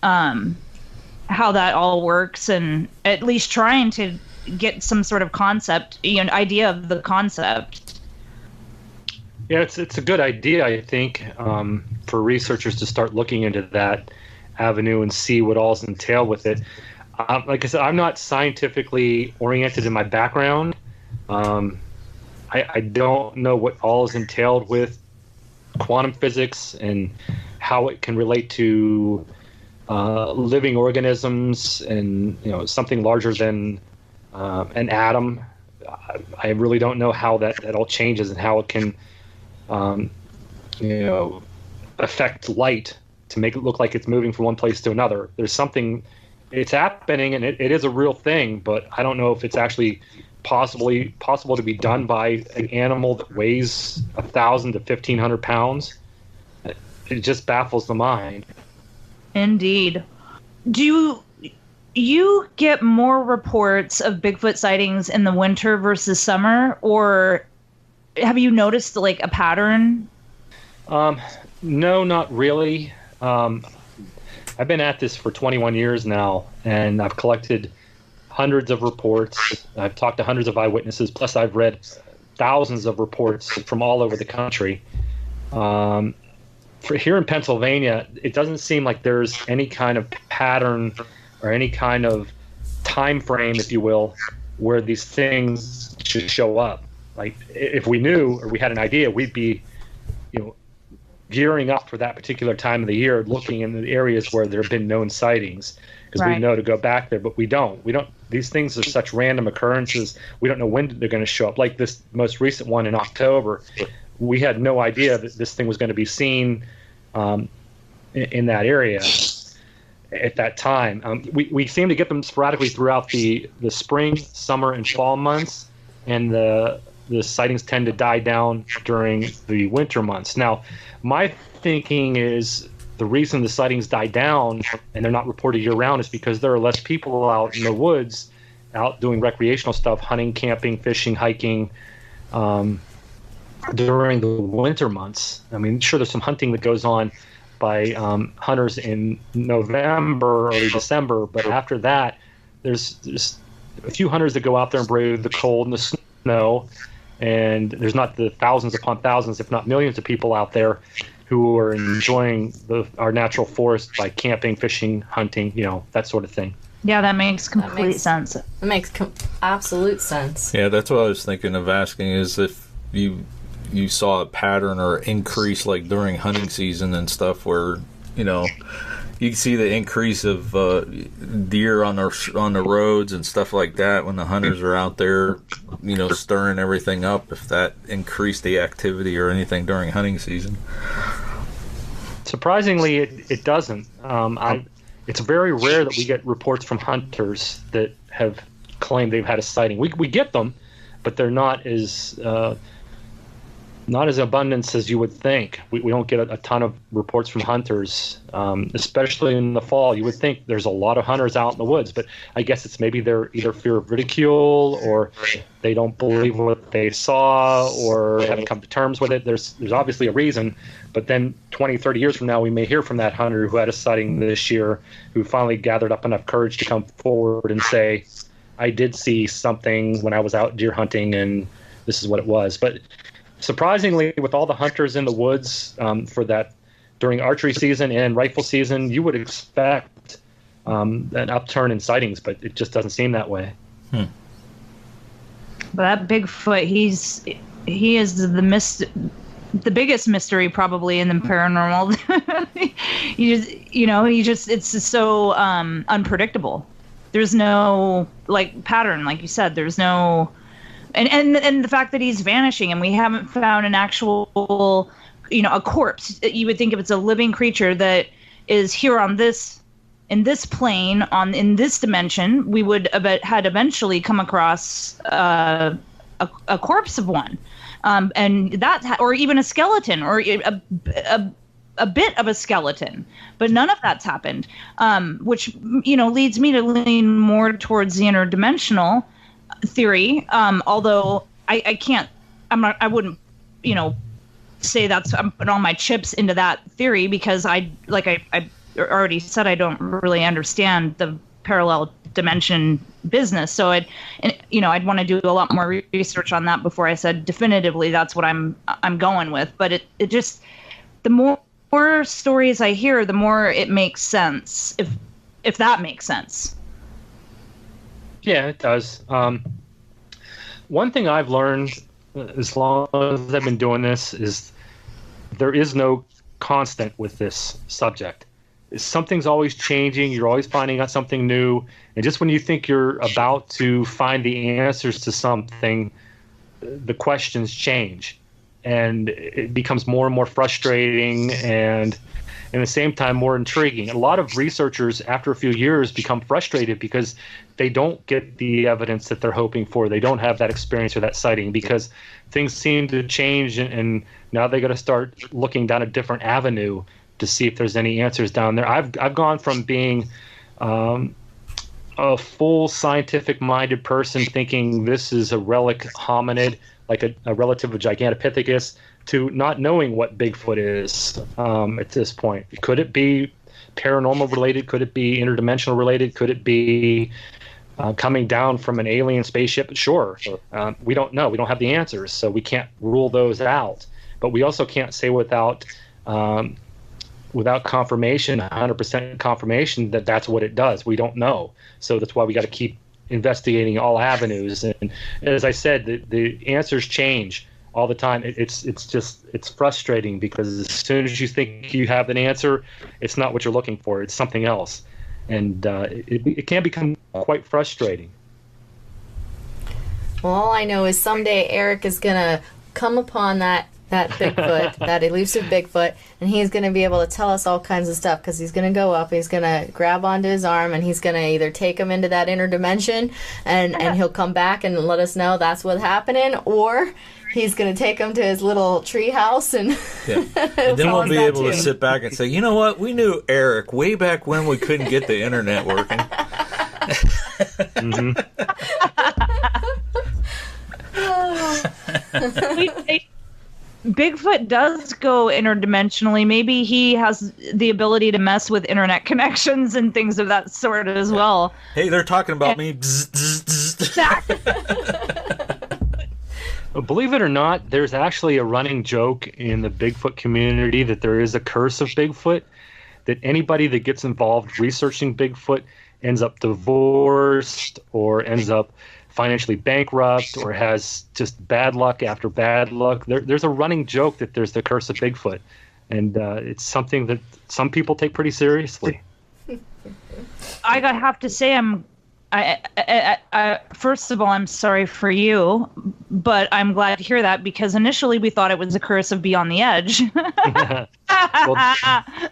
how that all works, and at least trying to get some sort of concept, idea of the concept.
Yeah, it's a good idea, I think, for researchers to start looking into that avenue and see what all's entailed with it. Like I said, I'm not scientifically oriented in my background. I don't know what all is entailed with quantum physics and how it can relate to living organisms and something larger than an atom. I really don't know how that all changes and how it can affect light to make it look like it's moving from one place to another. There's something, it's happening, and it is a real thing, but I don't know if it's actually possible to be done by an animal that weighs 1,000 to 1,500 pounds. It just baffles the mind.
Indeed. Do you get more reports of Bigfoot sightings in the winter versus summer, or have you noticed like a pattern?
No, not really. I've been at this for 21 years now, and I've collected hundreds of reports. I've talked to hundreds of eyewitnesses, plus I've read thousands of reports from all over the country. For here in Pennsylvania, it doesn't seem like there's any kind of pattern or any kind of time frame, if you will, where these things should show up. Like if we knew or we had an idea, we'd be, gearing up for that particular time of the year, looking in the areas where there have been known sightings, because we know to go back there, but we don't. These things are such random occurrences. We don't know when they're going to show up. Like this most recent one in October, we had no idea that this thing was going to be seen in that area at that time. We seem to get them sporadically throughout the spring, summer, and fall months, and the sightings tend to die down during the winter months. Now, my thinking is the reason the sightings die down and they're not reported year-round is because there are less people out in the woods, out doing recreational stuff, hunting, camping, fishing, hiking, during the winter months. I mean, sure, there's some hunting that goes on by hunters in November, early December, but after that, there's a few hunters that go out there and brave the cold and the snow, and there's not the thousands upon thousands, if not millions of people out there who are enjoying our natural forest by camping, fishing, hunting, that sort of thing.
Yeah, that makes complete sense.
It makes absolute sense.
Yeah, that's what I was thinking of asking, is if you saw a pattern or increase like during hunting season and stuff where, you can see the increase of deer on the roads and stuff like that when the hunters are out there, stirring everything up, if that increased the activity or anything during hunting season.
Surprisingly, it doesn't. It's very rare that we get reports from hunters that have claimed they've had a sighting. We get them, but they're not as abundant as you would think. We don't get a ton of reports from hunters, especially in the fall. You would think there's a lot of hunters out in the woods, but I guess it's maybe they're either fear of ridicule or they don't believe what they saw or haven't come to terms with it. There's obviously a reason, but then 20, 30 years from now, we may hear from that hunter who had a sighting this year, who finally gathered up enough courage to come forward and say, I did see something when I was out deer hunting and this is what it was. But surprisingly, with all the hunters in the woods for that during archery season and rifle season, you would expect an upturn in sightings, but it just doesn't seem that way.
But that Bigfoot, he is the biggest mystery probably in the paranormal. It's so unpredictable. There's no pattern, like you said. There's no. And the fact that he's vanishing and we haven't found an actual, a corpse. You would think if it's a living creature that is here in this plane, in this dimension, we would had eventually come across a corpse of one, and that, or even a skeleton, or a bit of a skeleton. But none of that's happened, which leads me to lean more towards the interdimensional theory, although I wouldn't say I'm putting all my chips into that theory, because I already said I don't really understand the parallel dimension business, so I'd want to do a lot more research on that before I said definitively that's what I'm going with. But it just, the more stories I hear, the more it makes sense, if that makes sense.
Yeah, it does. One thing I've learned as long as I've been doing this is there is no constant with this subject. Something's always changing. You're always finding out something new. And just when you think you're about to find the answers to something, the questions change. And it becomes more and more frustrating and at the same time more intriguing. A lot of researchers, after a few years, become frustrated because they don't get the evidence that they're hoping for. They don't have that experience or that sighting because things seem to change, and now they got to start looking down a different avenue to see if there's any answers down there. I've gone from being a full scientific-minded person thinking this is a relic hominid, like a relative of Gigantopithecus, to not knowing what Bigfoot is at this point. Could it be paranormal related? Could it be interdimensional related? Could it be coming down from an alien spaceship? Sure. We don't know. We don't have the answers, so we can't rule those out. But we also can't say without confirmation, 100% confirmation, that that's what it does. We don't know. So that's why we got to keep investigating all avenues. And as I said, the answers change all the time. It's frustrating because as soon as you think you have an answer, it's not what you're looking for. It's something else. And it can become quite frustrating.
Well, all I know is someday Eric is going to come upon that Bigfoot, that elusive Bigfoot, and he's going to be able to tell us all kinds of stuff because he's going to go up, he's going to grab onto his arm, and he's going to either take him into that interdimension and he'll come back and let us know that's what's happening, or he's going to take him to his little tree house and,
and then we'll be able to sit back and say, you know what, we knew Eric way back when we couldn't get the internet working.
Bigfoot does go interdimensionally. Maybe he has the ability to mess with internet connections and things of that sort as well.
Hey, they're talking about me.
Believe it or not, there's actually a running joke in the Bigfoot community that there is a curse of Bigfoot, that anybody that gets involved researching Bigfoot ends up divorced or ends up financially bankrupt or has just bad luck after bad luck. There's a running joke that there's the curse of Bigfoot, and it's something that some people take pretty seriously.
I have to say, first of all, I'm sorry for you, but I'm glad to hear that because initially we thought it was a curse of Beyond the Edge.
Well,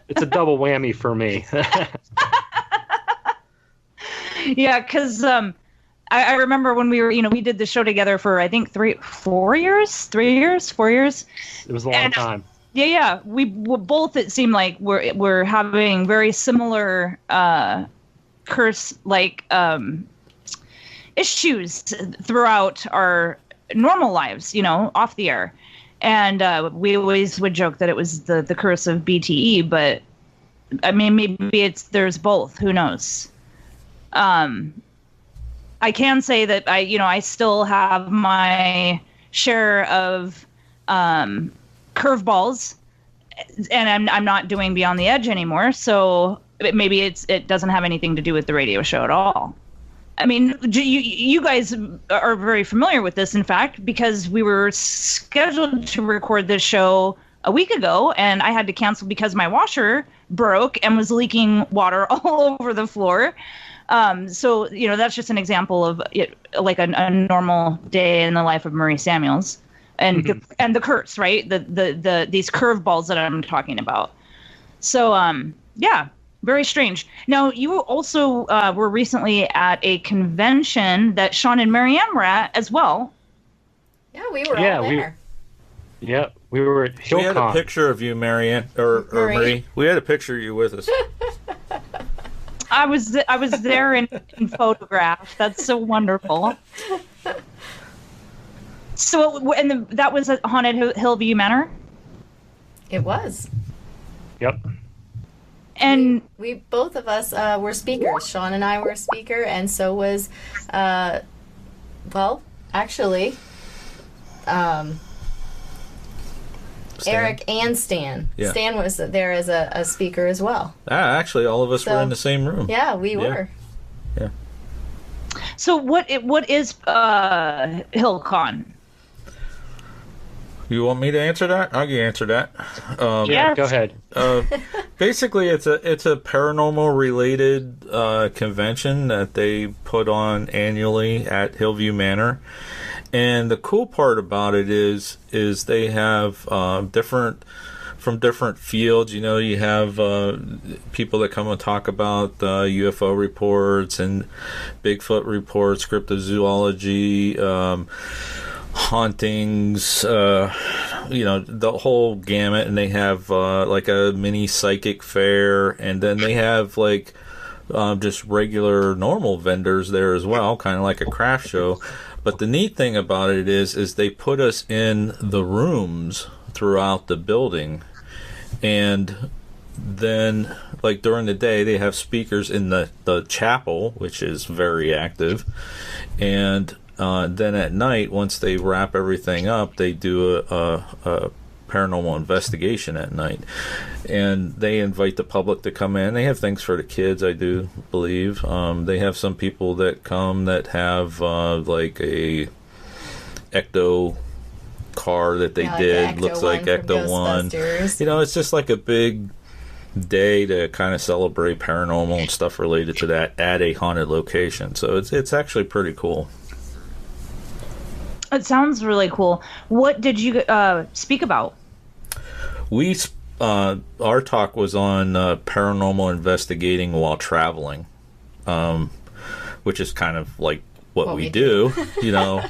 it's a double whammy for me.
Yeah, because I remember when we were, we did the show together for, I think, 4 years.
It was a long time.
Yeah. We both, it seemed like we're having very similar curse-like issues throughout our normal lives, off the air. And we always would joke that it was the curse of BTE, but I mean, maybe there's both. Who knows? I can say that I still have my share of curveballs, and I'm not doing Beyond the Edge anymore. So maybe it doesn't have anything to do with the radio show at all. I mean, you guys are very familiar with this, in fact, because we were scheduled to record this show a week ago, and I had to cancel because my washer broke and was leaking water all over the floor. So, that's just an example of like a normal day in the life of Marie Samuels and the curse, right? These curveballs that I'm talking about. So, yeah, very strange. Now, you also were recently at a convention that Sean and Marianne were at as well.
Yeah, we were all there.
We were at HillCon.
We had a picture of you, Marianne, or Marie. We had a picture of you with us.
I was there in photograph. That's so wonderful. So, that was at Haunted Hillview Manor?
It was.
Yep.
And
we both of us were speakers. Sean and I were a speaker, and so was, Eric and Stan. Yeah. Stan was there as a speaker as well.
Actually, all of us were in the same room.
Yeah, we were.
Yeah.
So what is HillCon?
You want me to answer that? I can answer that.
Yeah, go ahead.
Basically, it's a paranormal related convention that they put on annually at Hillview Manor, and the cool part about it is they have different fields. You know, you have people that come and talk about UFO reports and Bigfoot reports, cryptozoology, hauntings, the whole gamut. And they have like a mini psychic fair, and then they have like just regular normal vendors there as well, kind of like a craft show. But the neat thing about it is they put us in the rooms throughout the building. And then, like, during the day, they have speakers in the chapel, which is very active. And then at night, once they wrap everything up, they do a paranormal investigation at night. And they invite the public to come in. They have things for the kids, I do believe. They have some people that come that have, like, a ecto car that they did, looks like Ecto One. You know, it's just like a big day to kind of celebrate paranormal and stuff related to that at a haunted location. So it's actually pretty cool.
It sounds really cool. What did you speak about?
Our talk was on paranormal investigating while traveling, which is kind of like what we do. You know,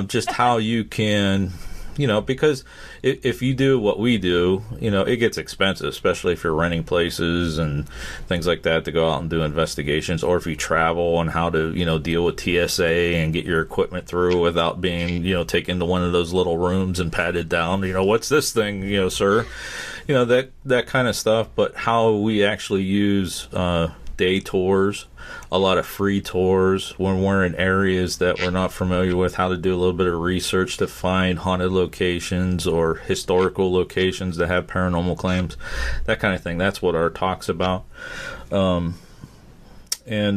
just how you can, because if you do what we do, it gets expensive, especially if you're renting places and things like that to go out and do investigations, or if you travel, and how to, deal with TSA and get your equipment through without being, taken to one of those little rooms and patted down. What's this thing, sir? That kind of stuff. But how we actually use day tours, a lot of free tours when we're in areas that we're not familiar with, how to do a little bit of research to find haunted locations or historical locations that have paranormal claims, that kind of thing. That's what our talk's about. And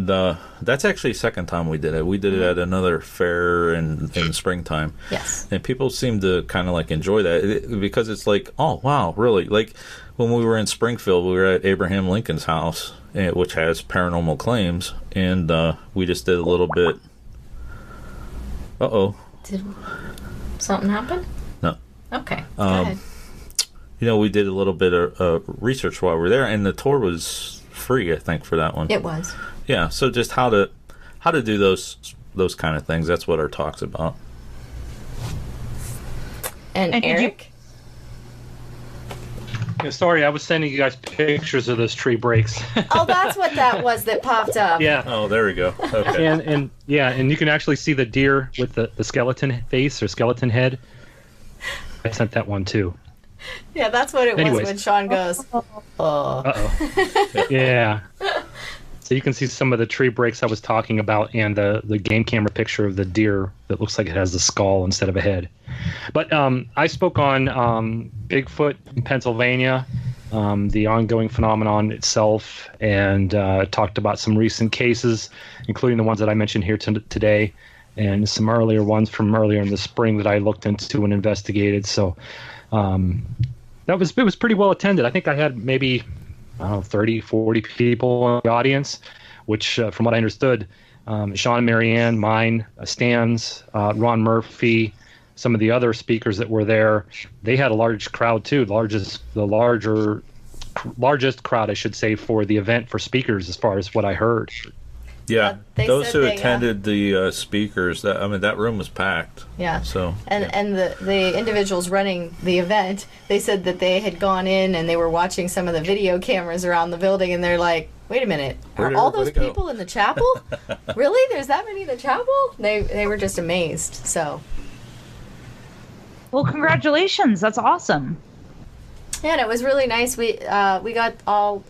that's actually the second time we did it. We did it at another fair in springtime.
Yes.
And people seem to kind of like enjoy that because it's like, oh, wow, really? Like when we were in Springfield, we were at Abraham Lincoln's house, which has paranormal claims, and we just did a little bit. Uh-oh.
Did something happen?
No.
Okay, go ahead.
We did a little bit of research while we were there, and the tour was free, I think, for that one.
It was.
Yeah, so just how to do those kind of things. That's what our talk's about.
And Eric?
Yeah, sorry, I was sending you guys pictures of those tree breaks.
Oh, that's what that was that popped up.
Yeah.
Oh, there we go. Okay.
And you can actually see the deer with the skeleton face or skeleton head. I sent that one too.
Yeah, that's what it was when Sean goes, oh.
Uh-oh. Yeah. So you can see some of the tree breaks I was talking about, and the game camera picture of the deer that looks like it has a skull instead of a head. But I spoke on Bigfoot in Pennsylvania, the ongoing phenomenon itself, and talked about some recent cases, including the ones that I mentioned here today, and some earlier ones from earlier in the spring that I looked into and investigated. So it was pretty well attended. I think I had maybe 30, 40 people in the audience, which, from what I understood, Sean and Marianne, mine, Stan's, Ron Murphy, some of the other speakers that were there, they had a large crowd too, the largest crowd, I should say, for the event for speakers, as far as what I heard.
Yeah, those who attended the speakers, that room was packed.
Yeah.
So
and the individuals running the event, they said that they had gone in and they were watching some of the video cameras around the building, and they're like, "Wait a minute, are all those people in the chapel? Really? There's that many in the chapel?" They were just amazed. So.
Well, congratulations! That's awesome.
Yeah, and it was really nice. We got all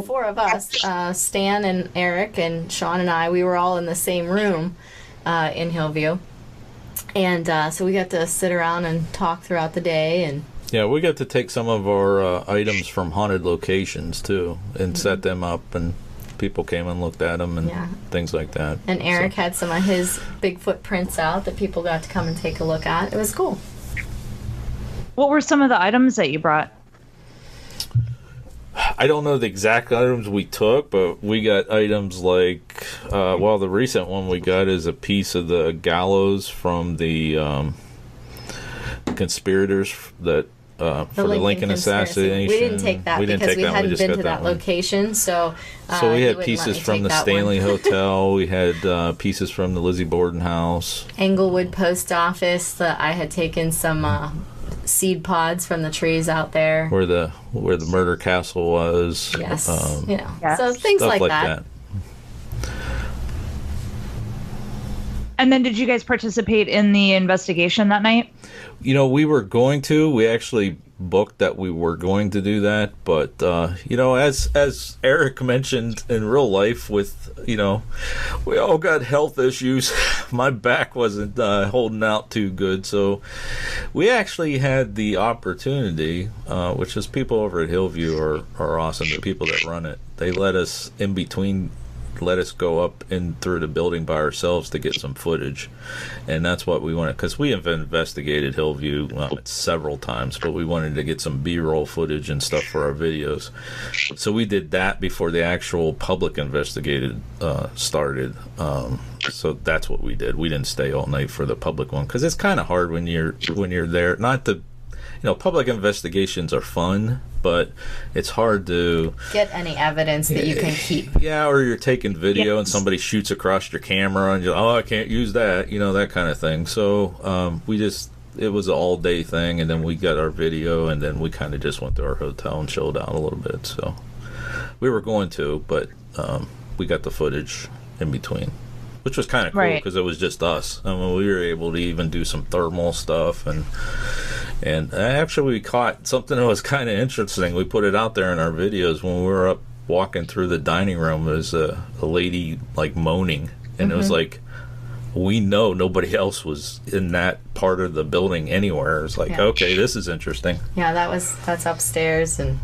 four of us, Stan and Eric and Sean and I, we were all in the same room in Hillview. And so we got to sit around and talk throughout the day. And
yeah, we got to take some of our items from haunted locations, too, and set them up, and people came and looked at them and things like that.
And Eric had some of his Bigfoot prints out that people got to come and take a look at. It was cool.
What were some of the items that you brought?
I don't know the exact items we took, but we got items like, the recent one we got is a piece of the gallows from the conspirators that for the Lincoln assassination.
We didn't take that because we hadn't been to that location. So
we had pieces from the Stanley Hotel. We had pieces from the Lizzie Borden house.
Englewood Post Office. I had taken some seed pods from the trees out there.
Where the murder castle was.
Yes.
Yes.
So things
Stuff
like that.
And then did you guys participate in the investigation that night?
We were going to. We actually booked that we were going to do that. But, as Eric mentioned in real life with, we all got health issues. My back wasn't holding out too good. So we actually had the opportunity, which is people over at Hillview are awesome. The people that run it. They let us let us go up in through the building by ourselves to get some footage, and that's what we wanted, because we have investigated Hillview several times, but we wanted to get some B-roll footage and stuff for our videos. So we did that before the actual public investigated started. So that's what we did. We didn't stay all night for the public one, because it's kind of hard when you're there. Not to, public investigations are fun, but it's hard to
get any evidence that you can keep.
Yeah, or you're taking video and somebody shoots across your camera and you're I can't use that, that kind of thing. So it was an all day thing, and then we got our video, and then we kind of just went to our hotel and chilled out a little bit. So we were going to, but we got the footage in between, which was kind of cool because it was just us. We were able to even do some thermal stuff, and actually we caught something that was kind of interesting. We put it out there in our videos when we were up walking through the dining room. There was a lady moaning, and it was we know nobody else was in that part of the building anywhere. It's okay, this is interesting.
Yeah, that's upstairs, and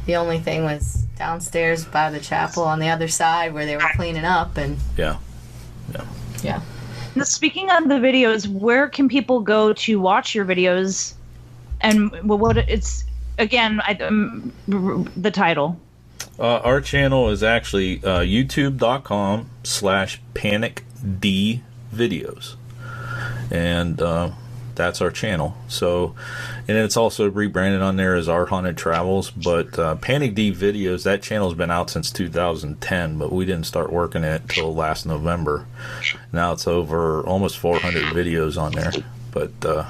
the only thing was downstairs by the chapel on the other side where they were cleaning up. And
yeah.
Now, speaking of the videos, where can people go to watch your videos? And what it's again, the title.
Our channel is actually youtube.com/panicdvideos, and that's our channel. So, and it's also rebranded on there as Our Haunted Travels. But Panic D Videos, that channel's been out since 2010, but we didn't start working it till last November. Now it's over almost 400 videos on there. But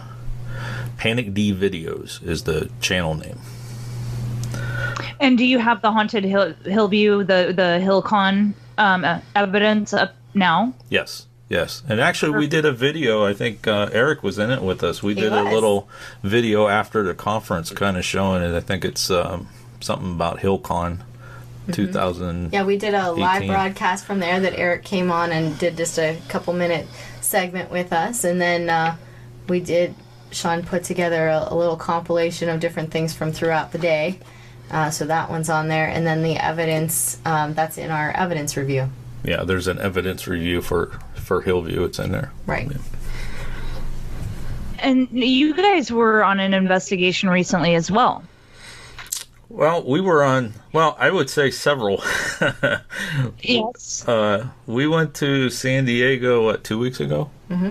Panic D Videos is the channel name.
And do you have the Haunted Hillview, the HillCon evidence up now?
Yes. And actually we did a video. I think Eric was in it with us. We did a little video after the conference kind of showing it. I think it's something about HillCon 2000.
Yeah, we did a live broadcast from there that Eric came on and did just a couple minute segment with us. And then Sean put together a little compilation of different things from throughout the day. So that one's on there. And then the evidence, that's in our evidence review.
Yeah, there's an evidence review for Hillview. It's in there.
Right.
Yeah.
And you guys were on an investigation recently as well.
Well, we were on, I would say several.
Yes.
We went to San Diego, 2 weeks ago?
Mm-hmm.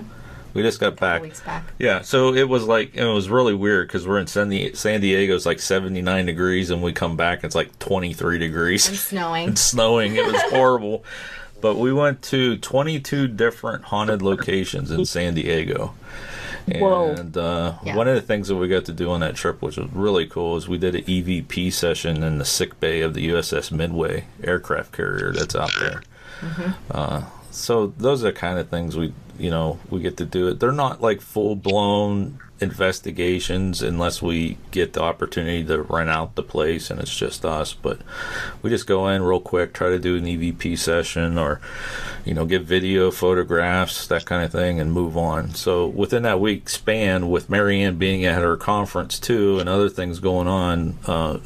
We just got back.
2 weeks back.
Yeah, so it was it was really weird because we're in San Diego, it's 79 degrees, and we come back, it's 23 degrees.
And snowing.
It was horrible. But we went to 22 different haunted locations in San Diego. And one of the things that we got to do on that trip, which was really cool, is we did an EVP session in the sick bay of the USS Midway aircraft carrier that's out there. Mm-hmm. So those are the kind of things we get to do it. They're not full-blown investigations unless we get the opportunity to rent out the place and it's just us, but we just go in real quick, try to do an EVP session or get video photographs, that kind of thing, and move on. So within that week span, with Marianne being at her conference too and other things going on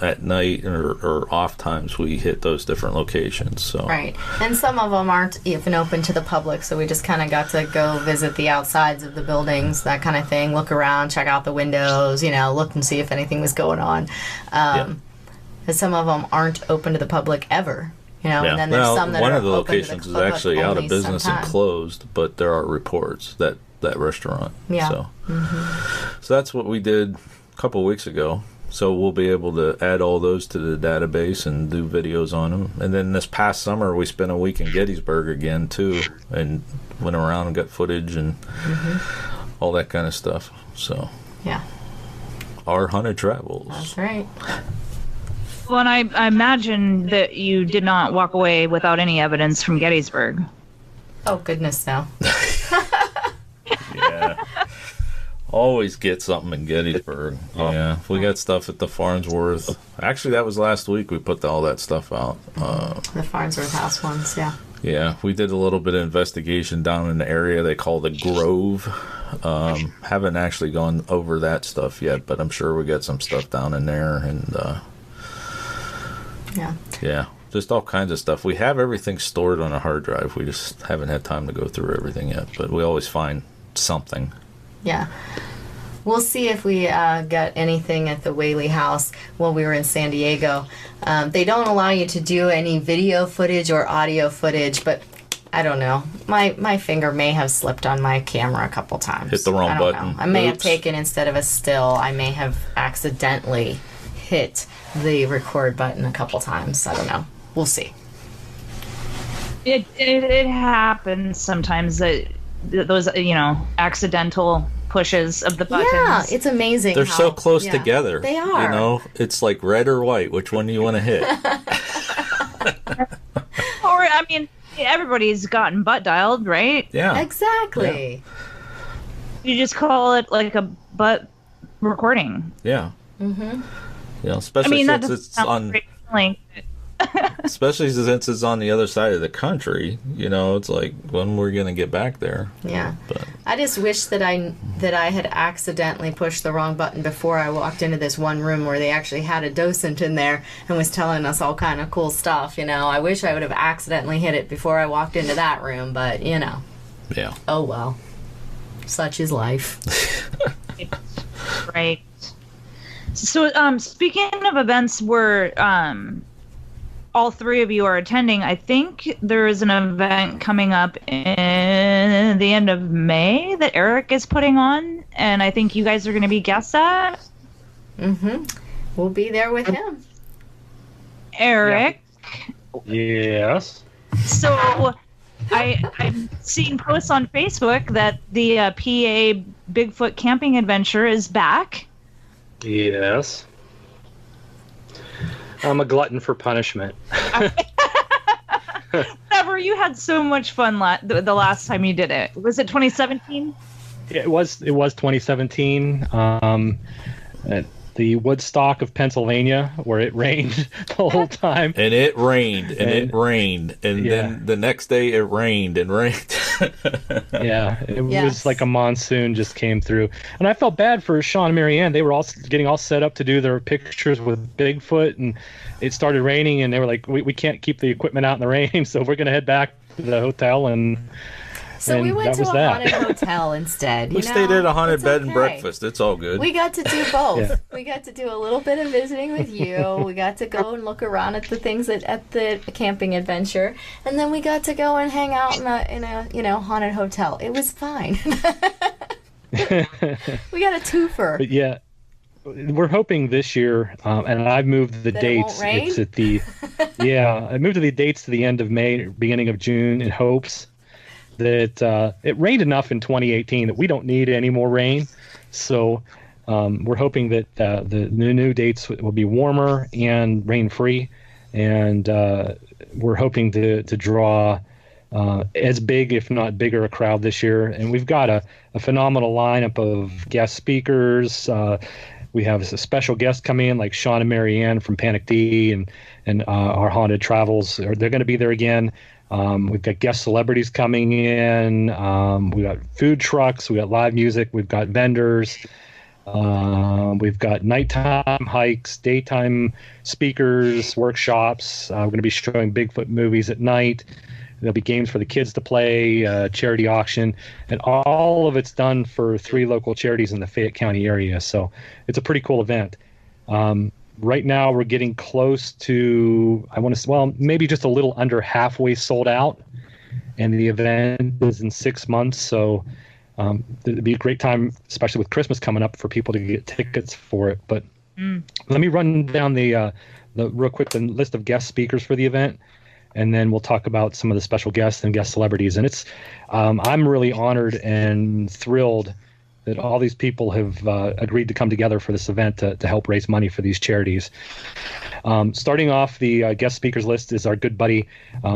at night or off times, we hit those different locations. So
right, and some of them aren't even open to the public, so we just kind of got to go visit the outsides of the buildings, that kind of thing, look around around, check out the windows, look and see if anything was going on. And some of them aren't open to the public ever. And then there's some that
one
are
of the
open
locations
to
is
the public
actually out of
only
business and
sometime.
closed, but there are reports that restaurant.
Yeah.
So, so that's what we did a couple of weeks ago. So we'll be able to add all those to the database and do videos on them. And then this past summer, we spent a week in Gettysburg again too, and went around and got footage and all that kind of stuff. So
yeah,
our haunted travels.
That's right.
Well, and I imagine that you did not walk away without any evidence from Gettysburg.
Oh, goodness, no.
Yeah. Always get something in Gettysburg. Yeah. We got stuff at the Farnsworth. Actually, that was last week we put all that stuff out.
The Farnsworth House ones, yeah.
Yeah, we did a little bit of investigation down in the area they call the Grove. Haven't actually gone over that stuff yet, but I'm sure we got some stuff down in there. And yeah, just all kinds of stuff. We have everything stored on a hard drive. We just haven't had time to go through everything yet, but we always find something.
Yeah. We'll see if we got anything at the Whaley House while we were in San Diego. They don't allow you to do any video footage or audio footage, but I don't know. My finger may have slipped on my camera a couple times.
Hit the wrong button.
Know. I may have taken, instead of a still, I may have accidentally hit the record button a couple times. I don't know. We'll see.
It happens sometimes that those accidental pushes of the buttons.
Yeah, it's amazing.
They're so close together.
They are.
It's like red or white. Which one do you want to hit?
Or, I mean, everybody's gotten butt dialed, right?
Yeah.
Exactly.
Yeah. You just call it like a butt recording.
Yeah.
Mm-hmm.
Yeah, especially since it's on. Especially since it's on the other side of the country, it's like, when we're gonna get back there?
Yeah.
But
I just wish that I had accidentally pushed the wrong button before I walked into this one room where they actually had a docent in there and was telling us all kind of cool stuff. I wish I would have accidentally hit it before I walked into that room, but
Yeah.
Oh well. Such is life.
Right. So, speaking of events where all three of you are attending, I think there is an event coming up in the end of May that Eric is putting on, and I think you guys are going to be guests at.
Mm-hmm. We'll be there with him.
Eric.
Yes.
So, I've seen posts on Facebook that the PA Bigfoot camping adventure is back.
Yes. I'm a glutton for punishment.
Whatever, you had so much fun the last time you did it. Was it 2017?
It was 2017. At the Woodstock of Pennsylvania, where it rained the whole time.
And it rained, and it rained, and then the next day it rained and rained.
Yeah, it was like a monsoon just came through. And I felt bad for Sean and Marianne. They were all getting all set up to do their pictures with Bigfoot, and it started raining, and they were like, we can't keep the equipment out in the rain, so we're going to head back to the hotel.
So we went to a haunted hotel instead.
We stayed at a haunted bed and breakfast. It's all good.
We got to do both. Yeah. We got to do a little bit of visiting with you. We got to go and look around at the things at the camping adventure, and then we got to go and hang out in a haunted hotel. It was fine. We got a twofer.
But yeah, we're hoping this year, and I've moved the dates. It's at the I moved the dates to the end of May, beginning of June, in hopes that it rained enough in 2018 that we don't need any more rain. So we're hoping that the new dates will be warmer and rain-free, and we're hoping to draw as big, if not bigger, a crowd this year. And we've got a phenomenal lineup of guest speakers. We have a special guest coming in, like Sean and Marianne from Panic D and our Haunted Travels. They're going to be there again. We've got guest celebrities coming in. We've got food trucks. We've got live music. We've got vendors. We've got nighttime hikes, daytime speakers, workshops. We're going to be showing Bigfoot movies at night. There'll be games for the kids to play, charity auction, and all of it's done for 3 local charities in the Fayette County area. So it's a pretty cool event. Right now, we're getting close to, maybe just a little under halfway sold out, and the event is in 6 months. So it'd be a great time, especially with Christmas coming up, for people to get tickets for it. But let me run down the real quick the list of guest speakers for the event, and then we'll talk about some of the special guests and guest celebrities. And it's I'm really honored and thrilled that all these people have agreed to come together for this event to help raise money for these charities. Starting off the guest speakers list is our good buddy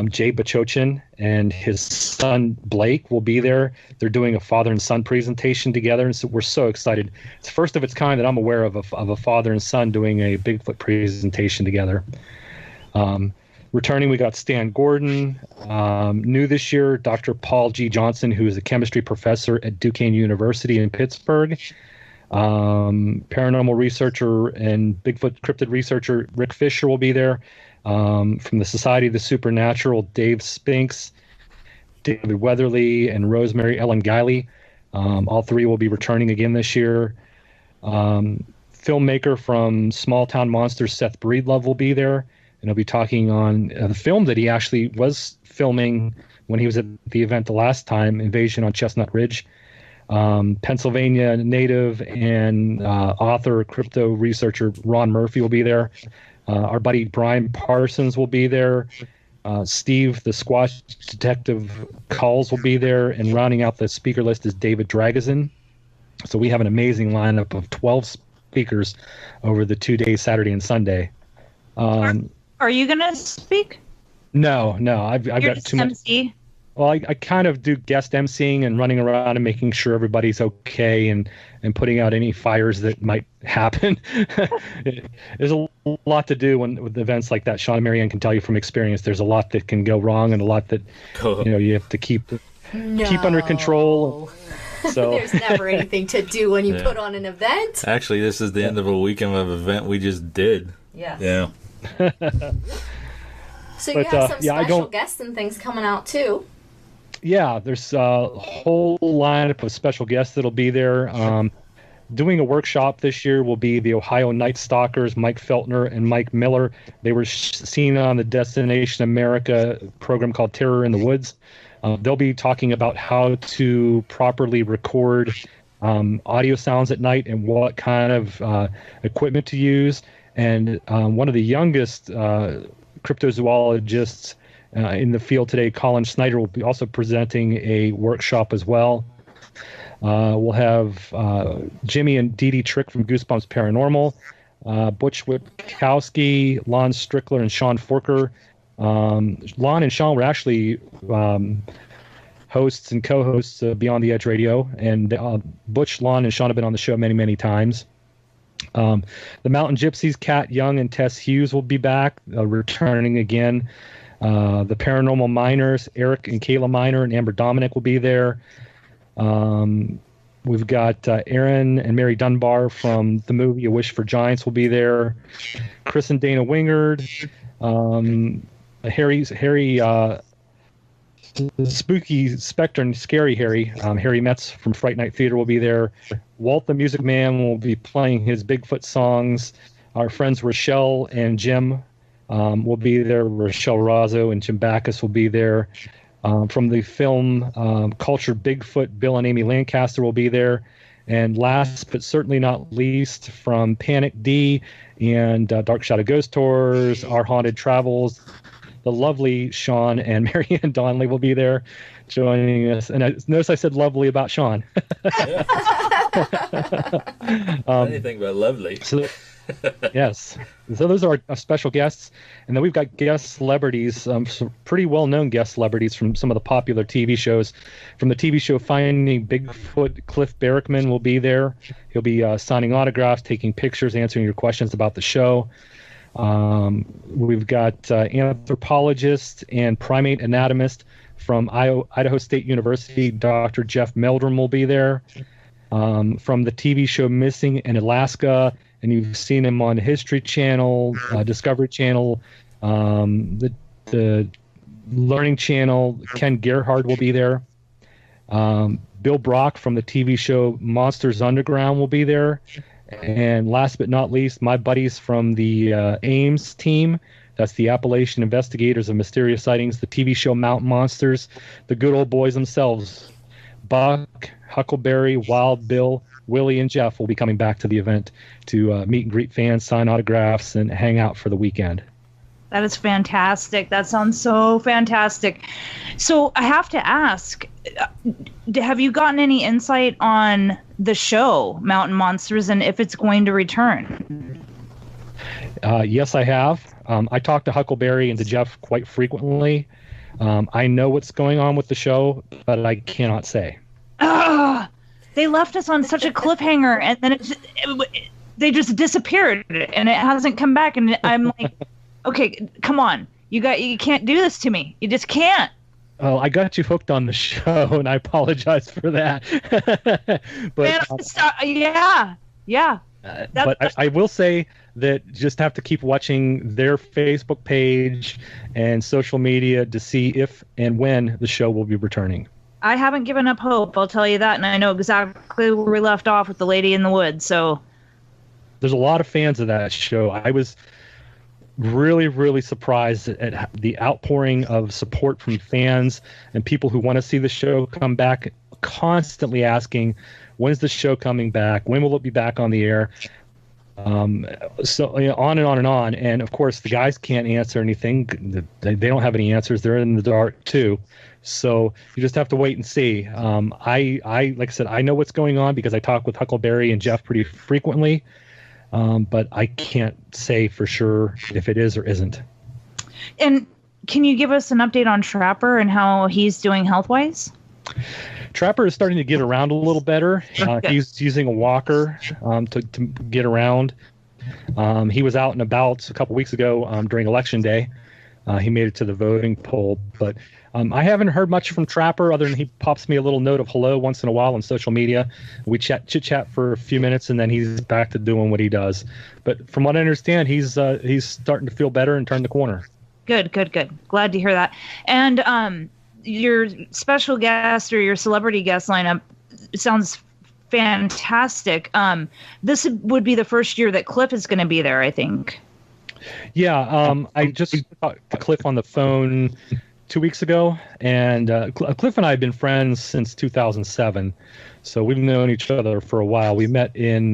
Jay Bachochin, and his son Blake will be there. They're doing a father and son presentation together, and so we're so excited. It's the first of its kind that I'm aware of a father and son doing a Bigfoot presentation together. Returning, we got Stan Gordon. New this year, Dr. Paul G. Johnson, who is a chemistry professor at Duquesne University in Pittsburgh. Paranormal researcher and Bigfoot cryptid researcher Rick Fisher will be there. From the Society of the Supernatural, Dave Spinks, David Weatherly, and Rosemary Ellen Guiley. All 3 will be returning again this year. Filmmaker from Small Town Monsters, Seth Breedlove, will be there. And he'll be talking on the film that he actually was filming when he was at the event the last time, Invasion on Chestnut Ridge. Pennsylvania native and author, crypto researcher Ron Murphy will be there. Our buddy Brian Parsons will be there. Steve, the Squatch Detective Calls, will be there. And rounding out the speaker list is David Dragazin. So we have an amazing lineup of 12 speakers over the 2 days, Saturday and Sunday.
Are you going to speak?
No. I've got too much.
MC?
Well, I kind of do guest emceeing and running around and making sure everybody's okay and putting out any fires that might happen. There's a lot to do with events like that. Sean and Marianne can tell you from experience. There's a lot that can go wrong and a lot that you have to keep under control. So
there's never anything to do when you put on an event.
Actually, this is the end of a weekend of an event we just did.
Yes.
Yeah.
So you have some special guests and things coming out too.
Yeah, there's a whole lineup of special guests that'll be there. Doing a workshop this year will be the Ohio Night Stalkers, Mike Feltner and Mike Miller. They were seen on the Destination America program called Terror in the Woods. They'll be talking about how to properly record audio sounds at night and what kind of equipment to use. And one of the youngest cryptozoologists in the field today, Colin Snyder, will be also presenting a workshop as well. We'll have Jimmy and Dee Dee Trick from Goosebumps Paranormal, Butch Witkowski, Lon Strickler, and Sean Forker. Lon and Sean were actually hosts and co-hosts of Beyond the Edge Radio, and Butch, Lon, and Sean have been on the show many, many times. The Mountain Gypsies, Kat Young and Tess Hughes, will be back, returning again. The Paranormal Miners, Eric and Kayla Miner and Amber Dominic will be there. We've got Aaron and Mary Dunbar from the movie A Wish for Giants will be there. Chris and Dana Wingard. Harry Spooky Spectre and Scary Harry Metz from Fright Night Theater will be there. Walt the Music Man will be playing his Bigfoot songs. Our friends Rochelle and Jim will be there. Rochelle Razzo and Jim Backus will be there. From the film Culture Bigfoot, Bill and Amy Lancaster will be there. And last but certainly not least, from Panic D and Dark Shadow Ghost Tours, Our Haunted Travels, the lovely Sean and Marianne Donnelly will be there joining us. And notice I said lovely about Sean.
Anything but lovely.
Yes. So those are our special guests. And then we've got guest celebrities, some pretty well-known guest celebrities from some of the popular TV shows. From the TV show Finding Bigfoot, Cliff Barrickman will be there. He'll be signing autographs, taking pictures, answering your questions about the show. We've got anthropologist and primate anatomist from Idaho State University, Dr. Jeff Meldrum will be there. From the TV show Missing in Alaska, and you've seen him on History Channel, Discovery Channel, the Learning Channel, Ken Gerhard will be there. Bill Brock from the TV show Monsters Underground will be there. And last but not least, my buddies from the Ames team. That's the Appalachian Investigators of Mysterious Sightings, the TV show Mountain Monsters, the good old boys themselves. Buck, Huckleberry, Wild Bill, Willie, and Jeff will be coming back to the event to meet and greet fans, sign autographs, and hang out for the weekend.
That is fantastic. That sounds so fantastic. So I have to ask, have you gotten any insight on the show, Mountain Monsters, and if it's going to return?
Yes, I have. I talk to Huckleberry and to Jeff quite frequently. I know what's going on with the show, but I cannot say.
They left us on such a cliffhanger, and then they just disappeared, and it hasn't come back. And I'm like, okay, come on, you can't do this to me. You just can't.
Oh, I got you hooked on the show, and I apologize for that. But
yeah.
But I will say that just have to keep watching their Facebook page and social media to see if and when the show will be returning.
I haven't given up hope, I'll tell you that, and I know exactly where we left off with the Lady in the Woods. So
there's a lot of fans of that show. I was really, really surprised at the outpouring of support from fans and people who want to see the show come back, constantly asking, when's the show coming back? When will it be back on the air? So on and on and on. And of course, the guys can't answer anything. They don't have any answers. They're in the dark too. So you just have to wait and see. I like I said, I know what's going on because I talk with Huckleberry and Jeff pretty frequently. But I can't say for sure if it is or isn't.
And can you give us an update on Trapper and how he's doing health-wise?
Trapper is starting to get around a little better. He's using a walker to get around. He was out and about a couple weeks ago during Election Day. He made it to the voting poll, but I haven't heard much from Trapper other than he pops me a little note of hello once in a while on social media. We chit-chat for a few minutes, and then he's back to doing what he does. But from what I understand, he's starting to feel better and turn the corner.
Good. Glad to hear that. And your special guest or your celebrity guest lineup sounds fantastic. This would be the first year that Cliff is going to be there, I think.
Yeah, I just talked to Cliff on the phone 2 weeks ago, and Cliff and I have been friends since 2007, so we've known each other for a while. We met in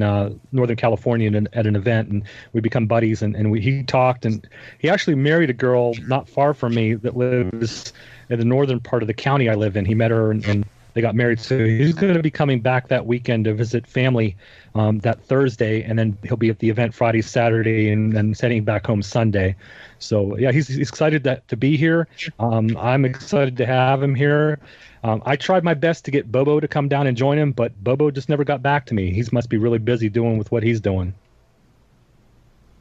Northern California at an event, and we become buddies, and he talked, and he actually married a girl not far from me that lives in the northern part of the county I live in. He met her, and they got married, so he's going to be coming back that weekend to visit family that Thursday, and then he'll be at the event Friday, Saturday, and then heading back home Sunday. So yeah, he's excited to be here. I'm excited to have him here. I tried my best to get Bobo to come down and join him, but Bobo just never got back to me. He must be really busy doing with what he's doing.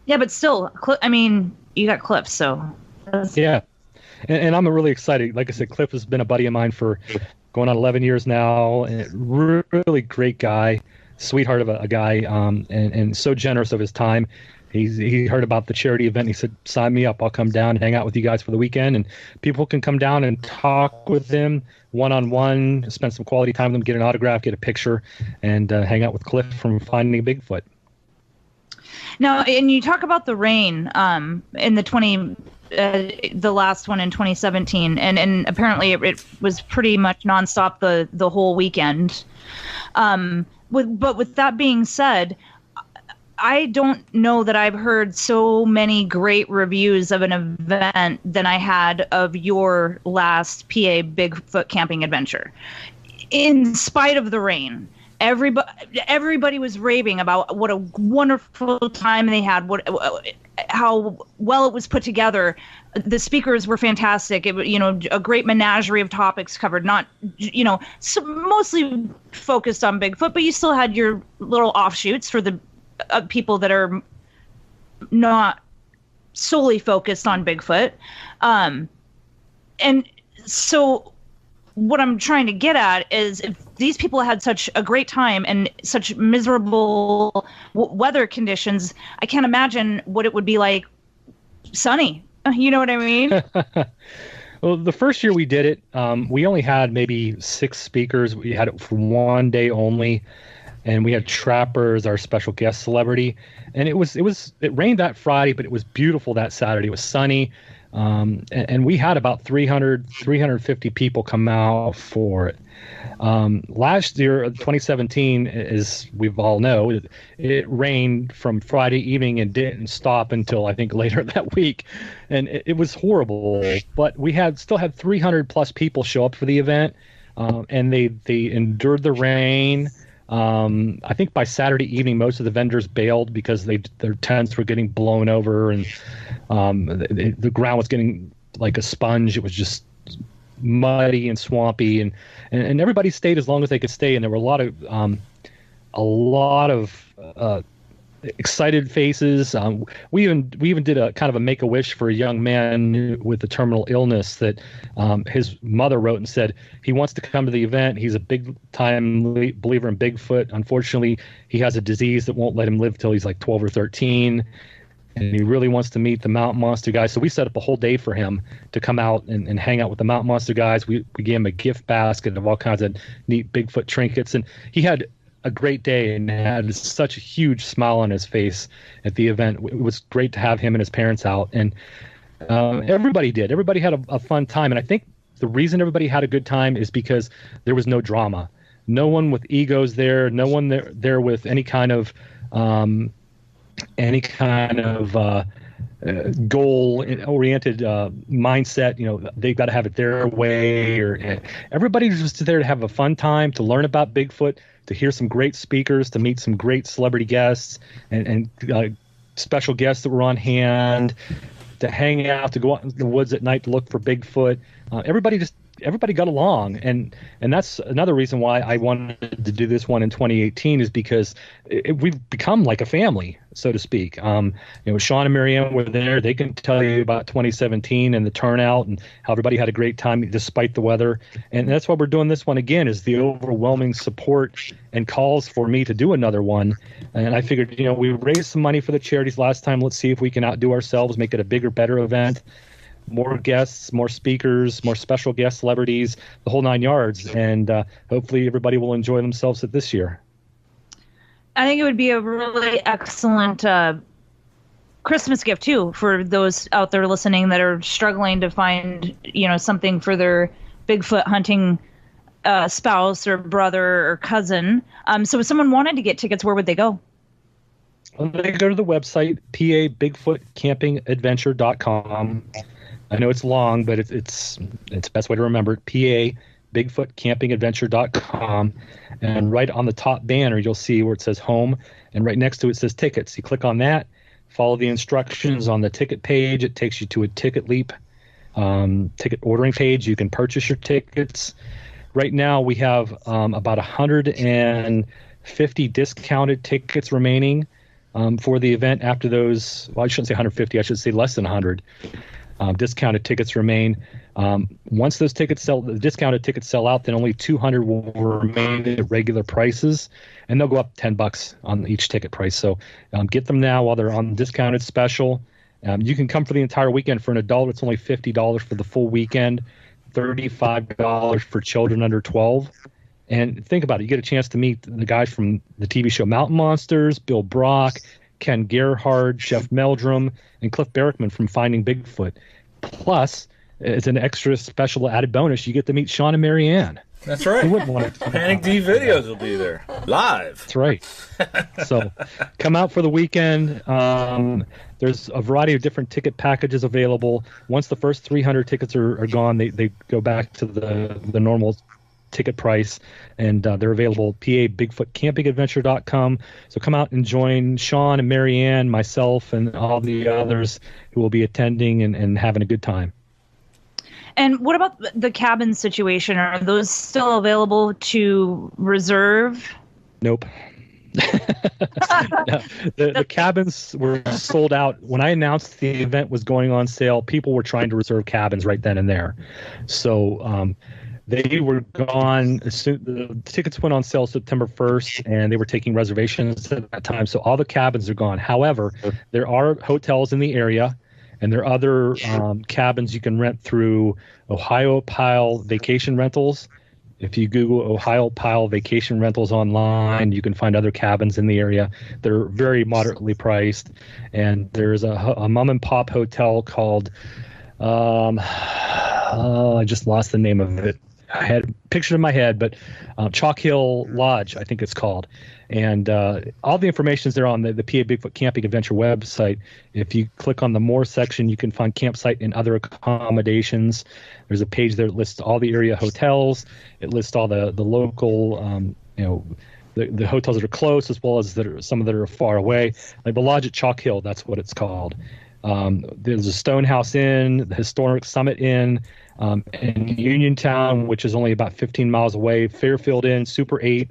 Yeah, but still, I mean, you got Cliff, so
yeah. And I'm really excited. Like I said, Cliff has been a buddy of mine for going on 11 years now, and really great guy, sweetheart of a guy, and so generous of his time. He heard about the charity event. And he said, sign me up. I'll come down and hang out with you guys for the weekend. And people can come down and talk with him one-on-one, spend some quality time with him, get an autograph, get a picture, and hang out with Cliff from Finding Bigfoot.
Now, and you talk about the rain in the last one in 2017, and apparently it was pretty much nonstop the whole weekend. But with that being said, I don't know that I've heard so many great reviews of an event than I had of your last PA Bigfoot camping adventure. In spite of the rain, everybody was raving about what a wonderful time they had, how well it was put together. The speakers were fantastic. It, a great menagerie of topics covered, not, mostly focused on Bigfoot, but you still had your little offshoots for the people that are not solely focused on Bigfoot. And so what I'm trying to get at is, if these people had such a great time and such miserable weather conditions, I can't imagine what it would be like sunny. You know what I mean?
Well, the first year we did it, we only had maybe 6 speakers. We had it for one day only, and we had Trapper as our special guest celebrity. And it rained that Friday, but it was beautiful that Saturday. It was sunny, and we had about 350 people come out for it. Last year, 2017, as we all know, it rained from Friday evening and didn't stop until I think later that week, and it was horrible. But we still had 300 plus people show up for the event, and they endured the rain. I think by Saturday evening, most of the vendors bailed because their tents were getting blown over, and the ground was getting like a sponge. It was just muddy and swampy, and everybody stayed as long as they could stay. And there were a lot of excited faces. We even did a kind of a Make-A-Wish for a young man with a terminal illness that his mother wrote and said he wants to come to the event. He's a big time believer in Bigfoot. Unfortunately, he has a disease that won't let him live till he's like 12 or 13. And he really wants to meet the Mountain Monster guys. So we set up a whole day for him to come out and hang out with the Mountain Monster guys. We gave him a gift basket of all kinds of neat Bigfoot trinkets. And he had a great day and had such a huge smile on his face at the event. It was great to have him and his parents out. And everybody did. Everybody had a fun time. And I think the reason everybody had a good time is because there was no drama. No one with egos there. No one there with any kind of goal-oriented mindset. They've got to have it their way. Or everybody was just there to have a fun time, to learn about Bigfoot, to hear some great speakers, to meet some great celebrity guests and special guests that were on hand, to hang out, to go out in the woods at night to look for Bigfoot. Everybody got along, and that's another reason why I wanted to do this one in 2018 is because we've become like a family, so to speak. Sean and Marianne were there. They can tell you about 2017 and the turnout and how everybody had a great time despite the weather. And that's why we're doing this one again, is the overwhelming support and calls for me to do another one. And I figured, we raised some money for the charities last time. Let's see if we can outdo ourselves, make it a bigger, better event. More guests, more speakers, more special guest celebrities, the whole 9 yards. And hopefully everybody will enjoy themselves at this year.
I think it would be a really excellent Christmas gift, too, for those out there listening that are struggling to find, something for their Bigfoot hunting spouse or brother or cousin. So if someone wanted to get tickets, where would they go?
Well, they go to the website, PABigfootCampingAdventure.com. I know it's long, but it's the best way to remember it. PABigfootCampingAdventure.com, and right on the top banner you'll see where it says home, and right next to it says tickets. You click on that, follow the instructions on the ticket page. It takes you to a Ticket Leap ticket ordering page. You can purchase your tickets. Right now we have about 150 discounted tickets remaining for the event. After those, well, I shouldn't say 150. I should say less than 100. Discounted tickets remain. Once those tickets the discounted tickets sell out, then only 200 will remain at regular prices, and they'll go up $10 on each ticket price. So get them now while they're on discounted special. You can come for the entire weekend. For an adult, it's only $50 for the full weekend, $35 for children under 12. And think about it. You get a chance to meet the guys from the TV show Mountain Monsters, Bill Brock, Ken Gerhard, Jeff Meldrum, and Cliff Barrickman from Finding Bigfoot. Plus, as an extra special added bonus, you get to meet Sean and Marianne.
That's right.
Who wouldn't want to?
Panic D Videos will be there live.
That's right. So come out for the weekend. There's a variety of different ticket packages available. Once the first 300 tickets are gone, they go back to the normal ticket price, and they're available PABigfootCampingAdventure.com. So come out and join Sean and Marianne, myself, and all the others who will be attending and having a good time.
And what about the cabin situation? Are those still available to reserve?
Nope. The cabins were sold out. When I announced the event was going on sale, people were trying to reserve cabins right then and there. So they were gone. The tickets went on sale September 1st, and they were taking reservations at that time. So all the cabins are gone. However, there are hotels in the area, And there are other cabins you can rent through Ohio Pile Vacation Rentals. If you Google Ohio Pile Vacation Rentals online, you can find other cabins in the area. They're very moderately priced. And there's a mom and pop hotel called, I just lost the name of it. I had a picture in my head, but Chalk Hill Lodge, I think it's called. And all the information is there on the PA Bigfoot Camping Adventure website. If you click on the More section, you can find campsite and other accommodations. There's a page there that lists all the area hotels. It lists all the local, the hotels that are close, as well as some that are far away. Like the Lodge at Chalk Hill, that's what it's called. There's a Stonehouse Inn, the Historic Summit Inn, in Uniontown, which is only about 15 miles away, Fairfield Inn, Super 8,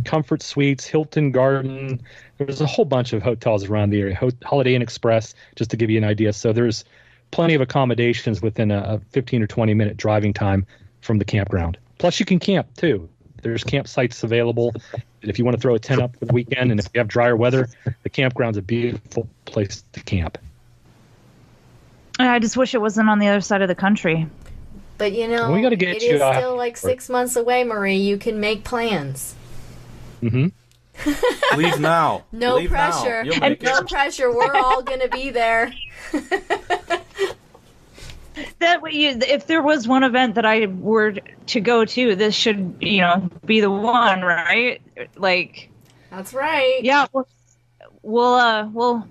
Comfort Suites, Hilton Garden. There's a whole bunch of hotels around the area. Holiday Inn Express, just to give you an idea. So there's plenty of accommodations within a 15 or 20-minute driving time from the campground. Plus, you can camp, too. There's campsites available. If you want to throw a tent up for the weekend, and if you have drier weather, the campground's a beautiful place to camp.
I just wish it wasn't on the other side of the country.
But
we gotta get
it
you
is
out.
still like 6 months away, Marie. You can make plans.
Mm-hmm.
Leave now.
No
Leave
pressure.
Now. And
no pressure. We're all going to be there.
That way, if there was one event that I were to go to, this should, be the one, right? Like,
that's right.
Yeah, we'll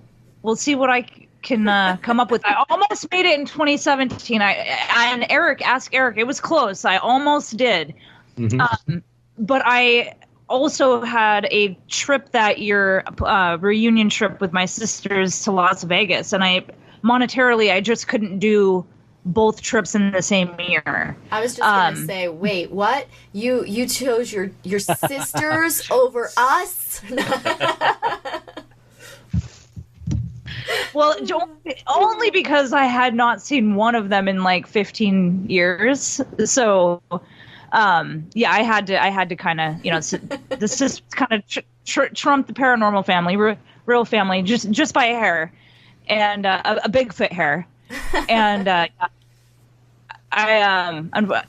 see what I can come up with. I almost made it in 2017. And ask Eric. It was close. I almost did. Mm-hmm. But I also had a trip that year, reunion trip with my sisters to Las Vegas, and I just couldn't do both trips in the same year.
I was just gonna say, wait, what? You chose your sisters over us?
Well, only because I had not seen one of them in like 15 years. So, I had to kind of, this is kind of trump the paranormal family, real family, just by a hair, and a Bigfoot hair, and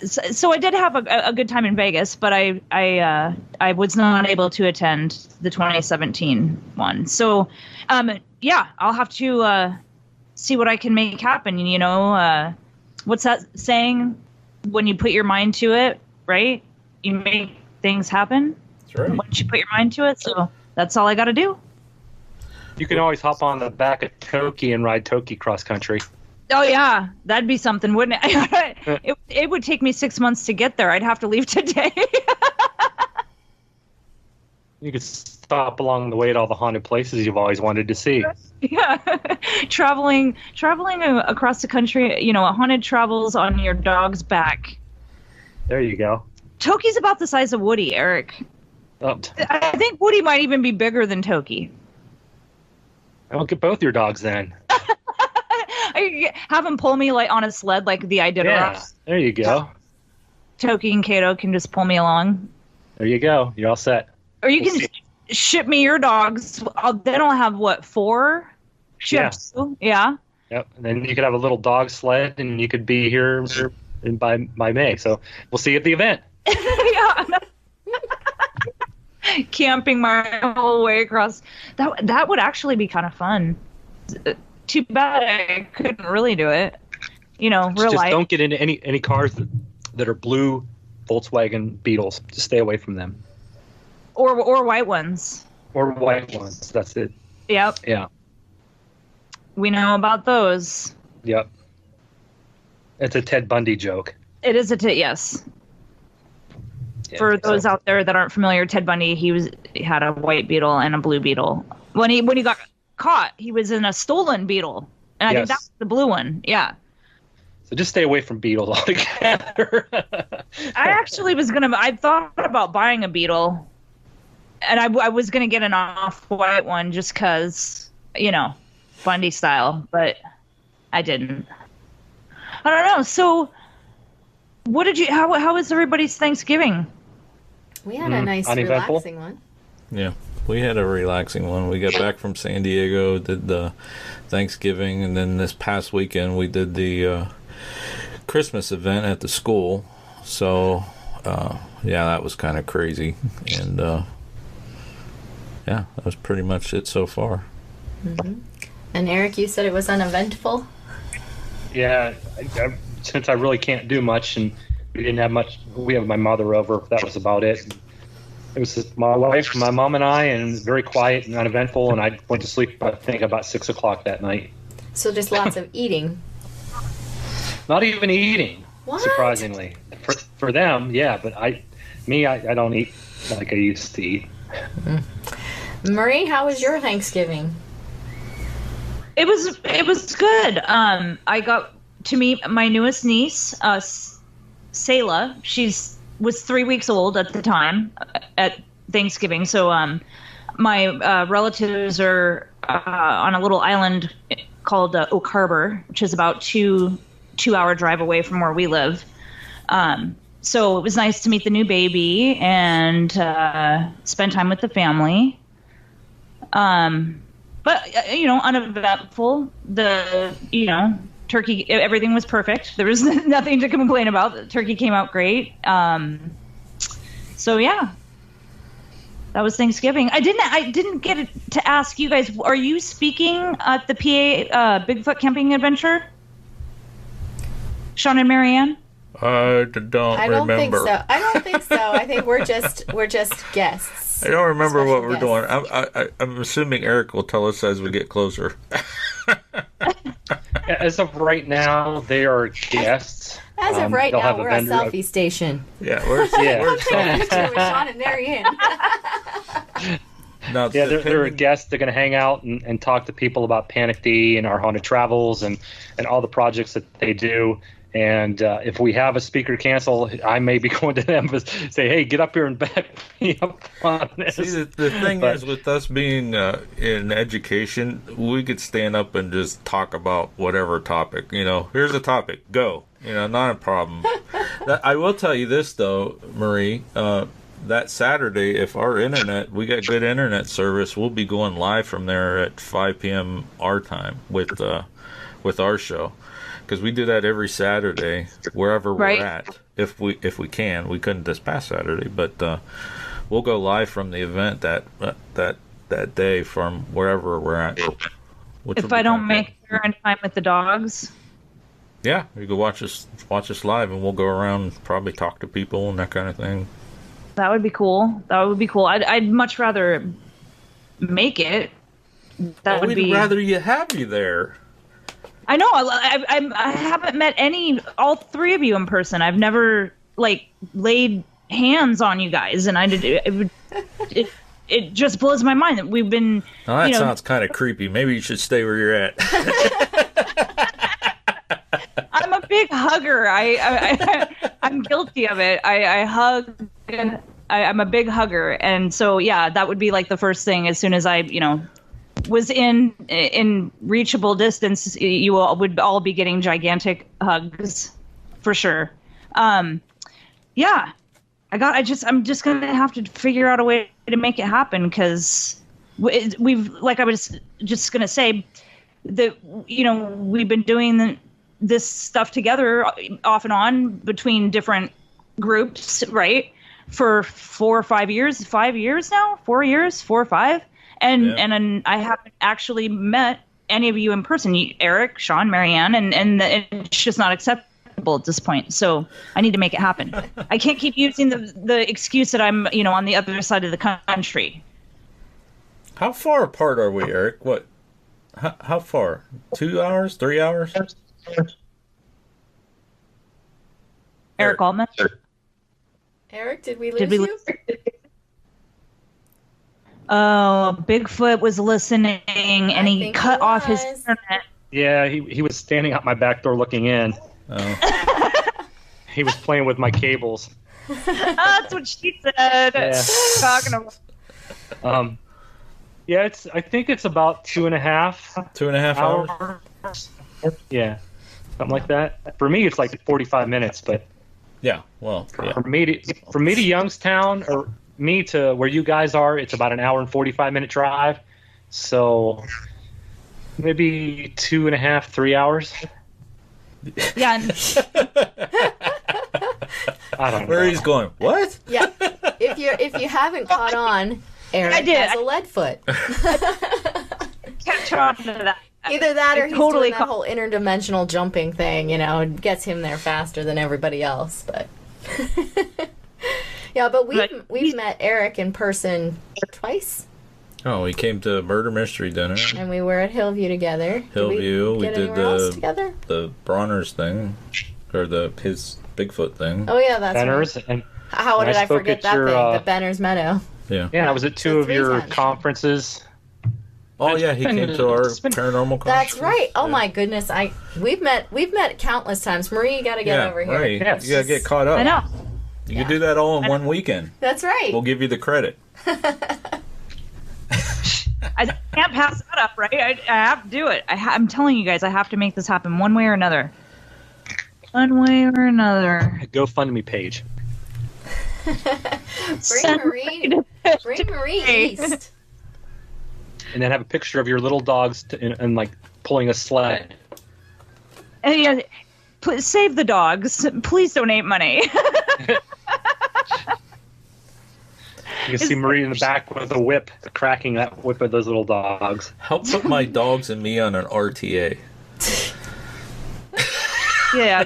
so I did have a good time in Vegas, but I was not able to attend the 2017 one. So, I'll have to see what I can make happen. What's that saying? When you put your mind to it, right? You make things happen.
That's right.
Once you put your mind to it, so that's all I got to do.
You can always hop on the back of Toki and ride Toki cross country.
Oh yeah, that'd be something, wouldn't it? It would take me 6 months to get there. I'd have to leave today.
You could stop along the way at all the haunted places you've always wanted to see.
Yeah, traveling across the country, haunted travels on your dog's back.
There you go.
Toki's about the size of Woody, Eric.
Oh.
I think Woody might even be bigger than Toki.
I'll get both your dogs then.
I have him pull me like on a sled, like the Iditarod.
Yeah, there you go.
Toki and Kato can just pull me along.
There you go. You're all set.
Or you can ship me your dogs. Then I'll have, 4 ships? Yeah.
Yep. And then you could have a little dog sled, and you could be here by May. So we'll see you at the event.
Yeah. Camping my whole way across. That would actually be kind of fun. Too bad I couldn't really do it. Real
just
life.
Don't get into any cars that are blue Volkswagen Beetles. Just stay away from them.
Or white ones.
Or white ones. That's it.
Yep.
Yeah.
We know about those.
Yep. It's a Ted Bundy joke.
It is yes.
Yeah,
For those out there that aren't familiar, Ted Bundy, he had a white beetle and a blue beetle. When he got caught, he was in a stolen beetle, and I think that's the blue one. Yeah.
So just stay away from beetles altogether.
I actually I thought about buying a beetle, and I was gonna get an off-white one just because, Bundy style, but I didn't. I don't know. So, what did you? How was everybody's Thanksgiving?
We had a nice,
uneventful.
relaxing one.
Yeah. we had a relaxing one. We got back from San Diego, did the Thanksgiving, and then this past weekend we did the Christmas event at the school. So, yeah, that was kind of crazy. And, yeah, that was pretty much it so far.
Mm-hmm. And Eric, you said it was uneventful?
Yeah, since I really can't do much, and we didn't have much, we have my mother over, that was about it. It was just my wife, my mom, and I, and very quiet and uneventful, and I went to sleep, I think, about 6 o'clock that night.
So just lots of eating?
Not even eating,
what?
Surprisingly. For them, yeah, but I don't eat like I used to eat.
Marie, how was your Thanksgiving?
It was good. I got to meet my newest niece, Selah. Was 3 weeks old at the time at Thanksgiving. So my relatives are on a little island called Oak Harbor, which is about two-hour drive away from where we live. So it was nice to meet the new baby and spend time with the family. But, uneventful. Turkey, everything was perfect. There was nothing to complain about. The turkey came out great. So, yeah. That was Thanksgiving. I didn't get to ask you guys, are you speaking at the PA Bigfoot Camping Adventure? Sean and Marianne?
I don't remember.
I don't think so. I think we're just guests.
I don't remember what we're doing. I'm assuming Eric will tell us as we get closer.
As of right now, they are guests.
As of right now, we're a selfie station.
Yeah, we're a selfie station.
With Sean and Marianne.
No,
yeah, they're guests. They're going to hang out and talk to people about Panic D and our haunted travels and all the projects that they do. And if we have a speaker cancel, I may be going to them and say, hey, get up here and back me up on this.
See, the thing is, with us being in education, we could stand up and just talk about whatever topic. Here's a topic, go. Not a problem. I will tell you this, though, Marie. That Saturday, if we got good internet service, we'll be going live from there at 5 p.m. our time with our show. Because we do that every Saturday, wherever we're at, if we can. We couldn't this past Saturday, but we'll go live from the event that day from wherever we're at.
If I don't make it there in time with the dogs.
Yeah, you can watch us live, and we'll go around and probably talk to people and that kind of thing.
That would be cool. I'd much rather make it.
We'd rather you have you there.
I know. I haven't met all three of you in person. I've never laid hands on you guys, and it just blows my mind that we've been.
Oh, that sounds kind of creepy. Maybe you should stay where you're at.
I'm a big hugger. I'm guilty of it. I hug. I'm a big hugger, and so yeah, that would be the first thing as soon as I was in reachable distance. You all would all be getting gigantic hugs for sure. Yeah, I'm just gonna have to figure out a way to make it happen, because we've I was just gonna say that we've been doing this stuff together off and on between different groups, right, for 4 or 5 years. 5 years now, 4 years, 4 or 5. And I haven't actually met any of you in person, Eric, Sean, Marianne, and it's just not acceptable at this point. So I need to make it happen. I can't keep using the excuse that I'm, on the other side of the country.
How far apart are we, Eric? What? How far? 2 hours? 3 hours?
Eric Altman?
Eric, did we lose you?
Oh, Bigfoot was listening, and he cut off his internet.
Yeah, he was standing out my back door looking in. Oh. He was playing with my cables.
That's what she said.
Yeah.
Talking about.
Yeah, I think it's about 2.5.
2.5 hours.
Yeah, something like that. For me, it's 45 minutes, but
yeah. Well, yeah.
From me to Youngstown, or me to where you guys are, it's about an hour and 45-minute drive. So maybe 2.5, 3 hours.
Yeah.
I don't know.
Where he's going, what?
Yeah. If you haven't caught on, Eric has a lead foot.
Catch on to that.
Either that or he's
totally
doing that whole interdimensional jumping thing, it gets him there faster than everybody else. But yeah, but we've met Eric in person twice.
Oh, he came to Murder Mystery Dinner.
And we were at Hillview together.
Hillview, we did
together?
The Bronner's thing, or his Bigfoot thing.
Oh yeah, that's
Benner's,
right.
and
how did I forget that
your,
thing? The Benner's Meadow.
Yeah.
Yeah, I was at two of your conferences.
Oh yeah, he came to our paranormal conference.
That's right. Oh my goodness, we've met countless times. Marie, you got to get over here.
Right. Yes. You got to get caught up.
I know.
You can do that all in one weekend.
That's right.
We'll give you the credit.
I can't pass that up, right? I have to do it. I'm telling you guys, I have to make this happen one way or another. One way or another.
GoFundMe page.
Bring Marie East.
And then have a picture of your little dogs and like pulling a sled.
And yeah, save the dogs. Please donate money.
You can see Marie in the back with a whip, cracking that whip of those little dogs.
Help put my dogs and me on an RTA.
Yeah.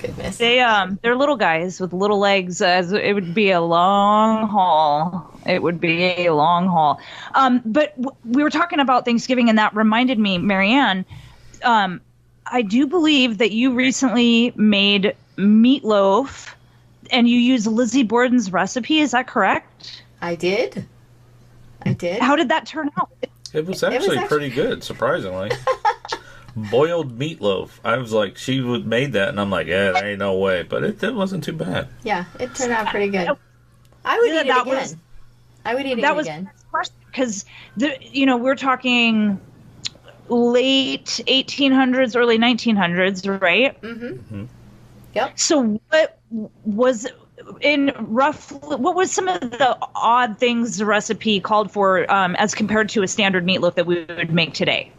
Goodness.
They're little guys with little legs. It would be a long haul. It would be a long haul. But we were talking about Thanksgiving, and that reminded me, Marianne. I do believe that you recently made meatloaf, and you used Lizzie Borden's recipe. Is that correct?
I did.
How did that turn out?
It was actually pretty good, surprisingly. Boiled meatloaf. I was like, she made that, and I'm like, yeah, there ain't no way. But it wasn't too bad.
Yeah, it turned out pretty good. I would eat it again. I would eat it again.
Because we're talking late 1800s, early 1900s, right?
Mm-hmm. Yep.
So what was some of the odd things the recipe called for as compared to a standard meatloaf that we would make today?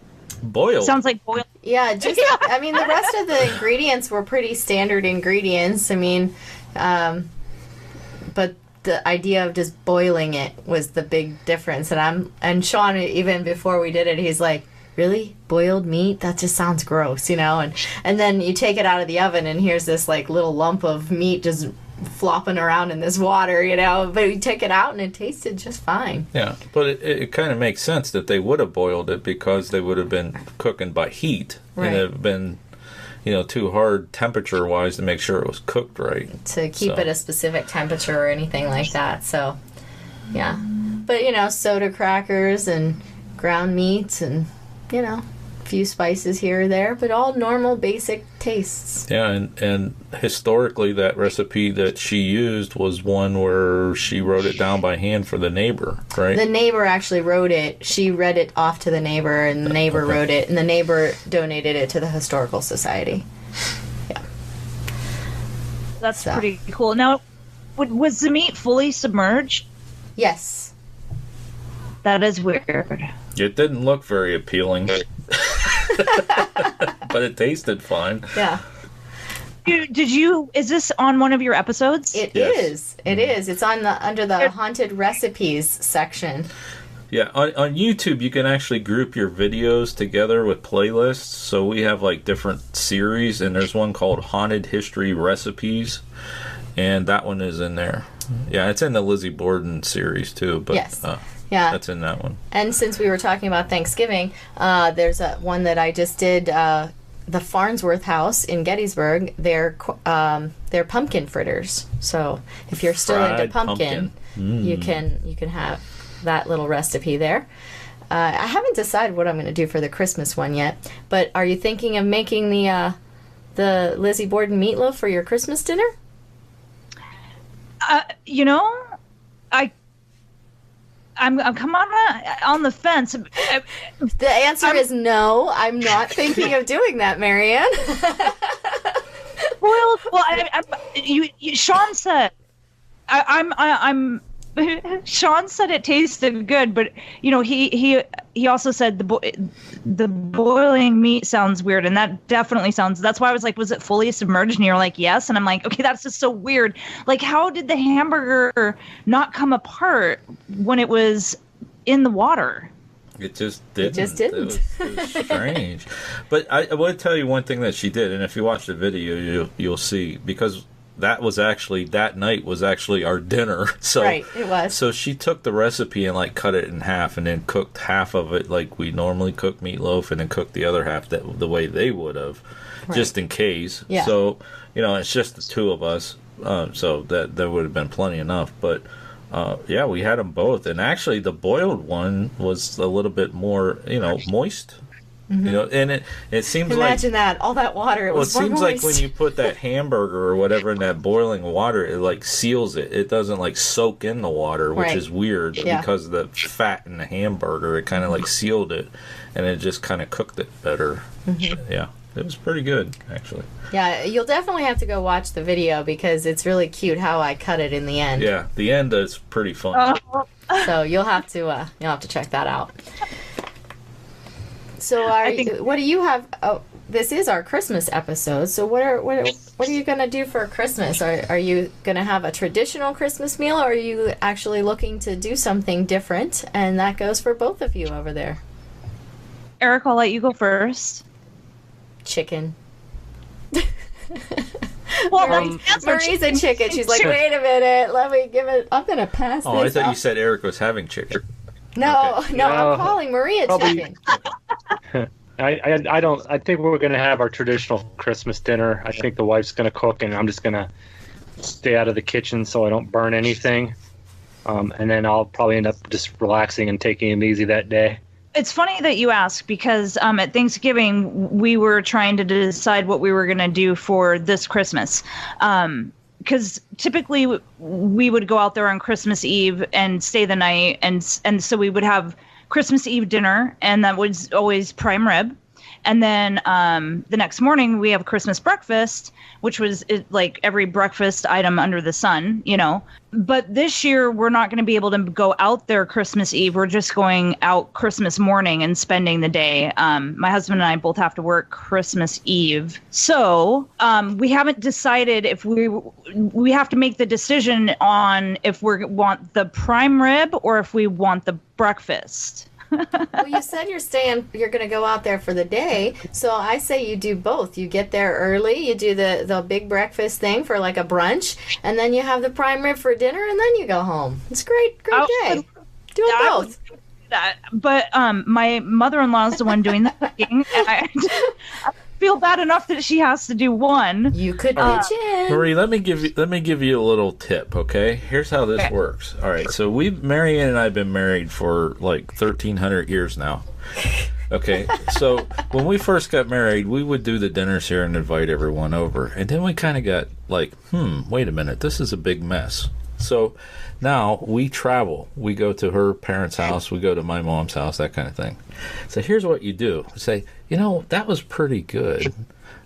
Boiled.
Sounds like boiled.
Yeah, I mean, the rest of the ingredients were pretty standard ingredients. I mean, but the idea of just boiling it was the big difference. And Sean, even before we did it, he's like, really? Boiled meat? That just sounds gross, And then you take it out of the oven, and here's this like little lump of meat just flopping around in this water, But we took it out, and it tasted just fine.
Yeah, but it kind of makes sense that they would have boiled it because they would have been cooking by heat,
right.
And it would have been, too hard temperature-wise to make sure it was cooked right.
To keep it a specific temperature or anything like that. So, yeah. But, soda crackers and ground meats and, a few spices here or there, but all normal, basic tastes.
Yeah, and historically, that recipe that she used was one where she wrote it down by hand for the neighbor, right?
The neighbor actually wrote it. She read it off to the neighbor, and the neighbor wrote it, and the neighbor donated it to the Historical Society. Yeah.
That's pretty cool. Now, was the meat fully submerged?
Yes.
That is weird.
It didn't look very appealing. But it tasted fine.
Yeah.
Is this on one of your episodes?
It is. It's under the haunted recipes section.
Yeah, on YouTube you can actually group your videos together with playlists. So we have like different series, and there's one called Haunted History Recipes, and that one is in there. Yeah, it's in the Lizzie Borden series too, but
yes. Yeah,
that's in that one.
And since we were talking about Thanksgiving, there's one that I just did. The Farnsworth House in Gettysburg. They're pumpkin fritters. So if you're still
Fried
into pumpkin. You can have that little recipe there. I haven't decided what I'm going to do for the Christmas one yet. But are you thinking of making the Lizzie Borden meatloaf for your Christmas dinner?
I'm coming on the fence.
The answer is no. I'm not thinking of doing that, Marianne.
Well, Sean said I'm Sean said it tasted good, but he also said the boiling meat sounds weird, and that definitely sounds. That's why I was like, was it fully submerged? And you're like, yes, and I'm like, okay, that's just so weird. Like, how did the hamburger not come apart when it was in the water?
It just didn't. It was strange. But I want to tell you one thing that she did, and if you watch the video, you'll see, because that night was actually our dinner. So,
right, it was.
So she took the recipe and like cut it in half, and then cooked half of it like we normally cook meatloaf, and then cooked the other half the way they would have, just in case.
Yeah.
So it's just the two of us, so that there would have been plenty enough. But yeah, we had them both, and actually the boiled one was a little bit more moist.
Mm-hmm.
And it seems
imagine that all that water. It
seems like when you put that hamburger or whatever in that boiling water, it like seals it. It doesn't like soak in the water, which is weird because of the fat in the hamburger. It kind of like sealed it, and it just kind of cooked it better. Mm-hmm. Yeah, it was pretty good actually.
Yeah, you'll definitely have to go watch the video because it's really cute how I cut it in the end.
Yeah, the end is pretty fun.
So you'll have to check that out. So what do you have? Oh, this is our Christmas episode. So what are you gonna do for Christmas? Are you gonna have a traditional Christmas meal, or are you actually looking to do something different? And that goes for both of you over there.
Eric, I'll let you go first.
Chicken.
Well,
Marie's a chicken. She's like, wait a minute, let me give it. I'm gonna pass.
Oh,
this
I thought
off.
you said Eric was having chicken.
No,
okay.
no, I'm calling Maria chicken.
I think we're going to have our traditional Christmas dinner. I think the wife's going to cook, and I'm just going to stay out of the kitchen so I don't burn anything. And then I'll probably end up just relaxing and taking it easy that day.
It's funny that you ask, because at Thanksgiving we were trying to decide what we were going to do for this Christmas. Because typically we would go out there on Christmas Eve and stay the night, and so we would have Christmas Eve dinner, and that was always prime rib. And then the next morning we have Christmas breakfast, which was like every breakfast item under the sun, But this year we're not going to be able to go out there Christmas Eve. We're just going out Christmas morning and spending the day. My husband and I both have to work Christmas Eve. So we haven't decided if we have to make the decision on if we want the prime rib or if we want the breakfast.
Well, you said you're going to go out there for the day, so I say you do both. You get there early, you do the big breakfast thing for like a brunch, and then you have the prime rib for dinner, and then you go home. It's a great day. Do it both.
But my mother-in-law is the one doing the cooking, and I feel bad enough that she has to do one.
You could pitch in.
Marie, let me give you a little tip, okay? Here's how this works. All right, so Marianne and I have been married for like 1,300 years now. Okay, so when we first got married, we would do the dinners here and invite everyone over, and then we kind of got like, wait a minute, this is a big mess. So now we travel. We go to her parents' house. We go to my mom's house, that kind of thing. So here's what you do. Say, that was pretty good.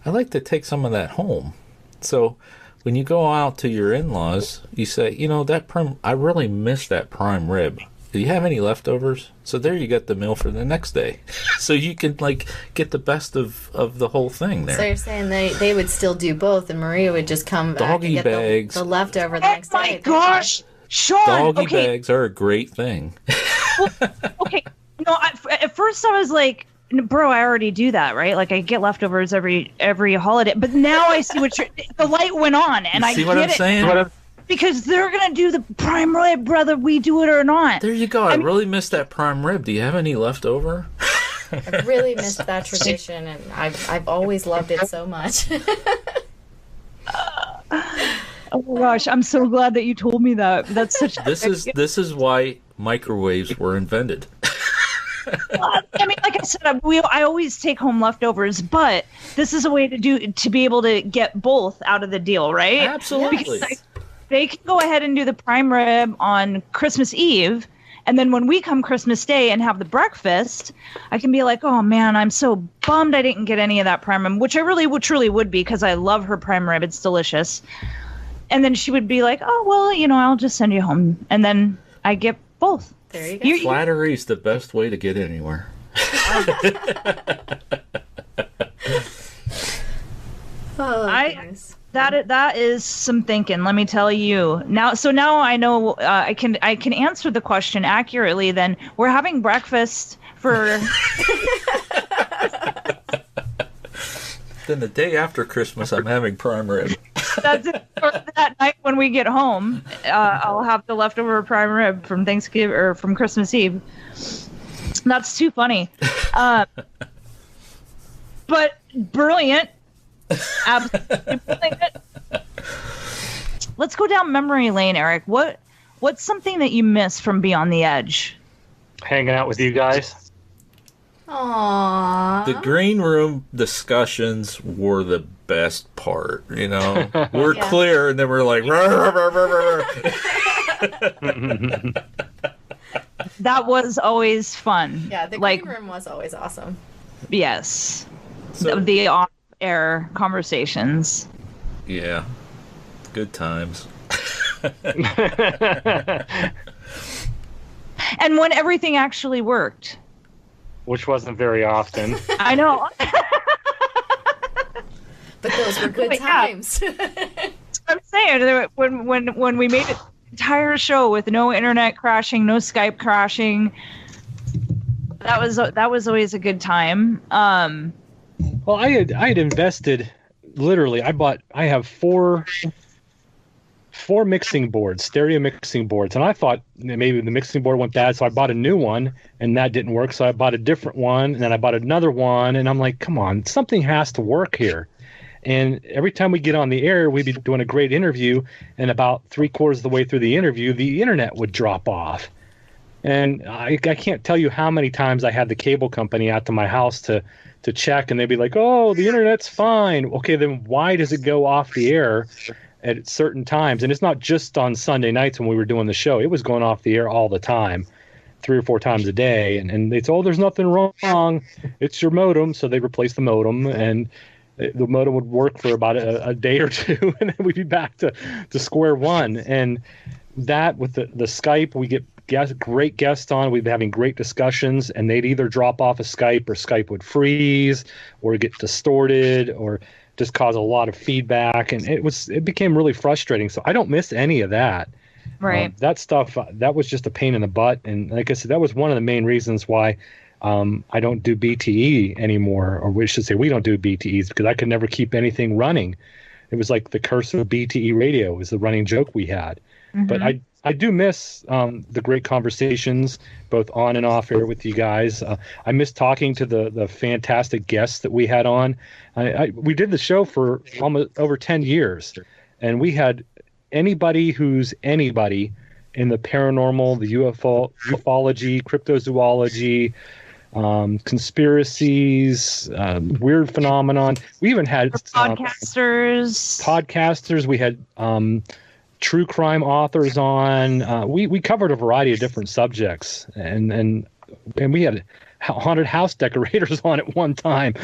I'd like to take some of that home. So when you go out to your in-laws, you say, I really miss that prime rib. Do you have any leftovers? So there you get the meal for the next day. So you can get the best of the whole thing there.
So you're saying they would still do both, and Maria would just come back and get
bags.
The leftover the next day.
Oh my gosh, Sean!
Doggy bags are a great thing.
Okay, at first I was like, bro, I already do that, right? Like I get leftovers every holiday, but now I see the light went on, and I
see what I'm saying.
Because they're going to do the prime rib, whether we do it or not.
There you go. I really missed that prime rib. Do you have any leftover?
I really missed that tradition, and I've always loved it so much.
Oh my gosh, I'm so glad that you told me that. That's such.
This is why microwaves were invented.
I mean, like I said, I always take home leftovers, but this is a way to be able to get both out of the deal, right?
Absolutely.
They can go ahead and do the prime rib on Christmas Eve, and then when we come Christmas Day and have the breakfast, I can be like, oh man, I'm so bummed I didn't get any of that prime rib, which I really truly would be, because I love her prime rib. It's delicious. And then she would be like, "Oh, well, I'll just send you home." And then I get both.
There you go.
Flattery is the best way to get anywhere.
That is some thinking, let me tell you. Now I know I can answer the question accurately. Then we're having breakfast for.
Then the day after Christmas, I'm having prime rib.
That's it. For that night when we get home, I'll have the leftover prime rib from Thanksgiving or from Christmas Eve. That's too funny. But brilliant. Absolutely brilliant. Let's go down memory lane, Eric. What's something that you miss from Beyond the Edge?
Hanging out with you guys.
Aww.
The green room discussions were the best part. We're clear, and then we're like, rah, rah, rah, rah, rah.
That was always fun.
Yeah, the green room was always awesome.
Yes.
So,
the off-air conversations.
Yeah. Good times.
And when everything actually worked.
Which wasn't very often.
I know.
But those were good times.
I'm saying, when we made an entire show with no internet crashing, no Skype crashing, that was always a good time.
Well, I had invested, literally. I have four mixing boards, stereo mixing boards, and I thought maybe the mixing board went bad, so I bought a new one, and that didn't work, so I bought a different one, and then I bought another one, and I'm like, come on, something has to work here. And every time we get on the air, we'd be doing a great interview, and about 3/4 of the way through the interview, the internet would drop off. And I can't tell you how many times I had the cable company out to my house to check, and they'd be like, oh, the internet's fine. Okay, then why does it go off the air at certain times? And it's not just on Sunday nights when we were doing the show. It was going off the air all the time, 3 or 4 times a day. And they told, there's nothing wrong. It's your modem. So they replaced the modem, and the modem would work for about a day or two, and then we'd be back to square one. And that with the Skype, we get great guests on. We'd be having great discussions, and they'd either drop off of Skype, or Skype would freeze, or get distorted, or just cause a lot of feedback, and it became really frustrating. So I don't miss any of that.
Right.
That stuff, that was just a pain in the butt, and like I said, that was one of the main reasons why I don't do BTE anymore, or we should say we don't do BTEs, because I could never keep anything running. It was like the curse of BTE radio was the running joke we had. Mm-hmm. But I do miss the great conversations, both on and off air with you guys. I miss talking to the fantastic guests that we had on. We did the show for almost over 10 years, and we had anybody who's anybody in the paranormal, the ufology, cryptozoology, conspiracies, weird phenomenon. We even had podcasters. We had true crime authors on. We covered a variety of different subjects, and we had haunted house decorators on at one time.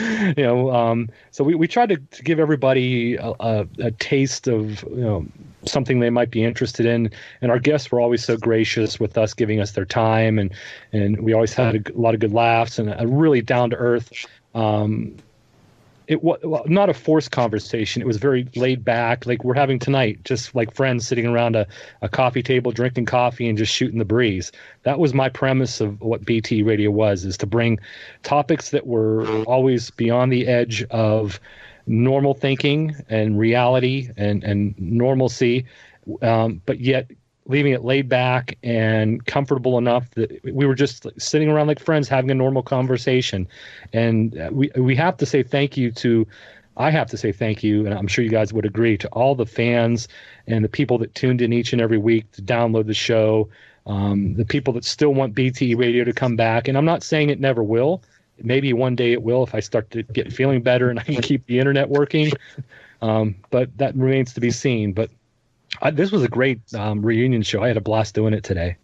So we tried to give everybody a taste of something they might be interested in, and our guests were always so gracious with us, giving us their time, and we always had a lot of good laughs and a really down to earth. It was not a forced conversation. It was very laid back, like we're having tonight, just like friends sitting around a coffee table, drinking coffee and just shooting the breeze. That was my premise of what BT Radio was, is to bring topics that were always beyond the edge of normal thinking and reality and normalcy, but yet leaving it laid back and comfortable enough that we were just sitting around like friends having a normal conversation. And we have to say thank you to, I have to say thank you, and I'm sure you guys would agree, to all the fans and the people that tuned in each and every week to download the show, the people that still want BTE Radio to come back. And I'm not saying it never will. Maybe one day it will if I start to get feeling better and I can keep the internet working. But that remains to be seen. But this was a great reunion show. I had a blast doing it today.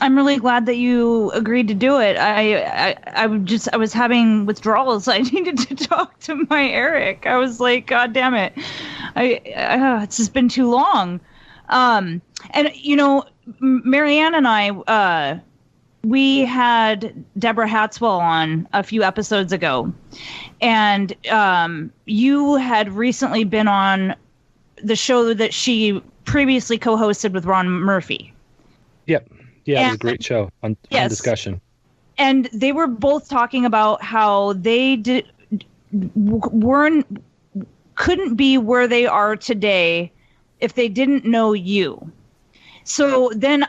I'm really glad that you agreed to do it. I was having withdrawals. I needed to talk to my Eric. I was like, God damn it. It's just been too long. And Marianne and I, we had Deborah Hatzwell on a few episodes ago, and you had recently been on the show that she previously co-hosted with Ron Murphy.
Yep. Yeah, it was a great show on discussion.
And they were both talking about how they couldn't be where they are today if they didn't know you. So then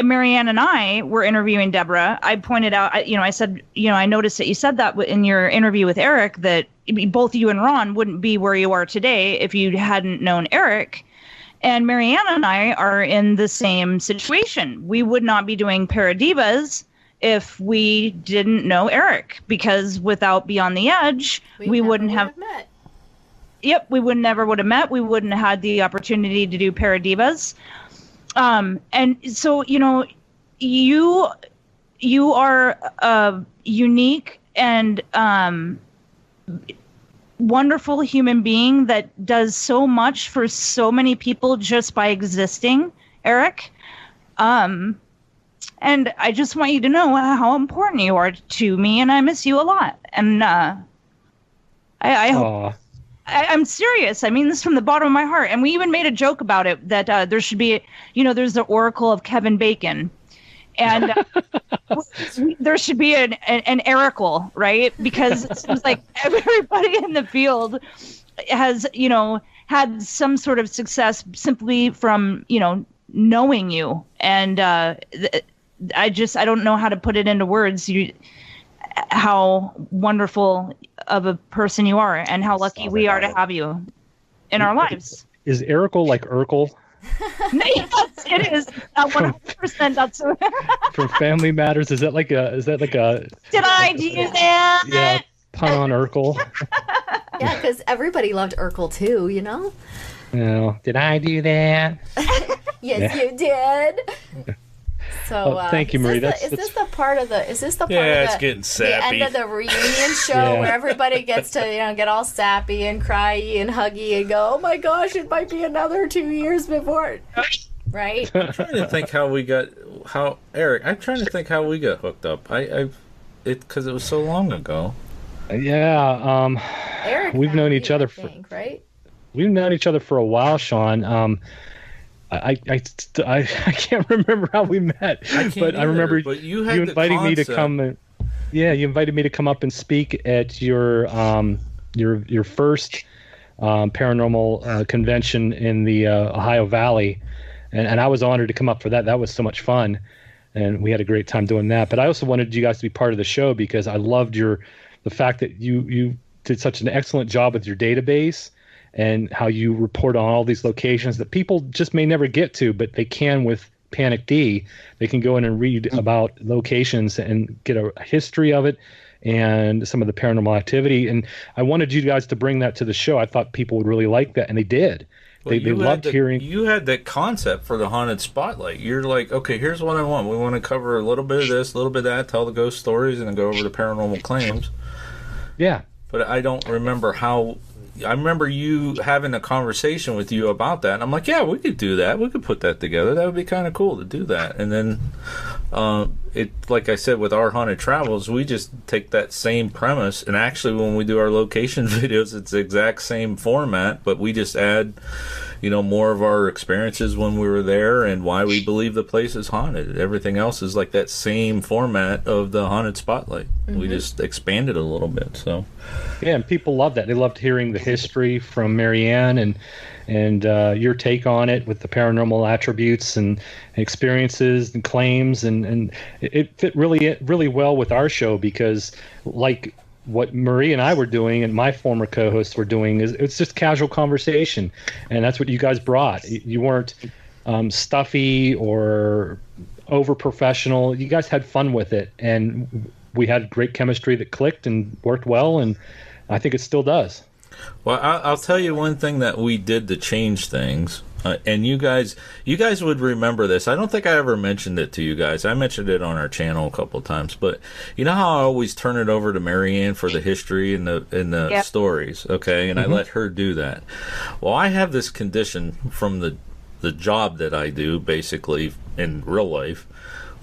Marianne and I were interviewing Deborah, I pointed out, I said, I noticed that you said that in your interview with Eric, that both you and Ron wouldn't be where you are today if you hadn't known Eric. And Marianne and I are in the same situation. We would not be doing ParaDivas if we didn't know Eric, because without Beyond the Edge, we wouldn't have met. Yep, we would never would have met. We wouldn't have had the opportunity to do ParaDivas. And so, you are a unique and wonderful human being that does so much for so many people just by existing, Eric. And I just want you to know how important you are to me, and I miss you a lot. And I'm serious. I mean this from the bottom of my heart. And we even made a joke about it, that there should be, there's the Oracle of Kevin Bacon. And there should be an Erical, right? Because it seems like everybody in the field has, had some sort of success simply from, knowing you. And I don't know how to put it into words. How wonderful of a person you are, and how lucky we are to have you in our lives.
Is Erical like Urkel?
Yes, it is. 100%. That's
from Family Matters. Is that like a?
Did I do that?
Yeah, pun on Urkel.
Yeah, because everybody loved Urkel too.
No, did I do that?
Yes, you did. So
thank you, Marie.
Is this the part of the? Is this the part
yeah,
of
it's getting sappy.
the end of the reunion show where everybody gets to get all sappy and cryy and huggy and go, oh my gosh, it might be another 2 years before, right?
I'm trying to think how we got hooked up. Because it was so long ago.
Yeah.
Eric,
we've known each other
right?
We've known each other for a while, Sean. I can't remember how we met, but I remember you invited me to come. You invited me to come up and speak at your first paranormal convention in the Ohio Valley, and I was honored to come up for that. That was so much fun, and we had a great time doing that. But I also wanted you guys to be part of the show because I loved the fact that you did such an excellent job with your database. And how you report on all these locations that people just may never get to, but they can with Panic D. They can go in and read about locations and get a history of it and some of the paranormal activity. And I wanted you guys to bring that to the show. I thought people would really like that, and they did. Well, they loved hearing.
You had that concept for the Haunted Spotlight. You're like, okay, here's what I want. We want to cover a little bit of this, a little bit of that, tell the ghost stories, and then go over the paranormal claims.
Yeah.
But I don't remember how. I remember you having a conversation with you about that, and I'm like, yeah, we could do that. We could put that together. That would be kind of cool to do that. And then, like I said, with our Haunted Travels, we just take that same premise, and actually when we do our location videos, it's the exact same format, but we just add, more of our experiences when we were there and why we believe the place is haunted. Everything else is like that same format of the Haunted Spotlight. Mm-hmm. We just expanded a little bit, so...
Yeah, and people love that. They loved hearing the history from Marianne and your take on it with the paranormal attributes and experiences and claims, and it fit really well with our show because, like what Marie and I were doing and my former co-hosts were doing, it's just casual conversation, and that's what you guys brought. You weren't stuffy or over professional. You guys had fun with it, and we had great chemistry that clicked and worked well, and I think it still does.
Well, I'll tell you one thing that we did to change things. And you guys would remember this. I don't think I ever mentioned it to you guys. I mentioned it on our channel a couple of times, but you know how I always turn it over to Marianne for the history and the stories, okay? And I let her do that. Well, I have this condition from the job that I do, basically in real life,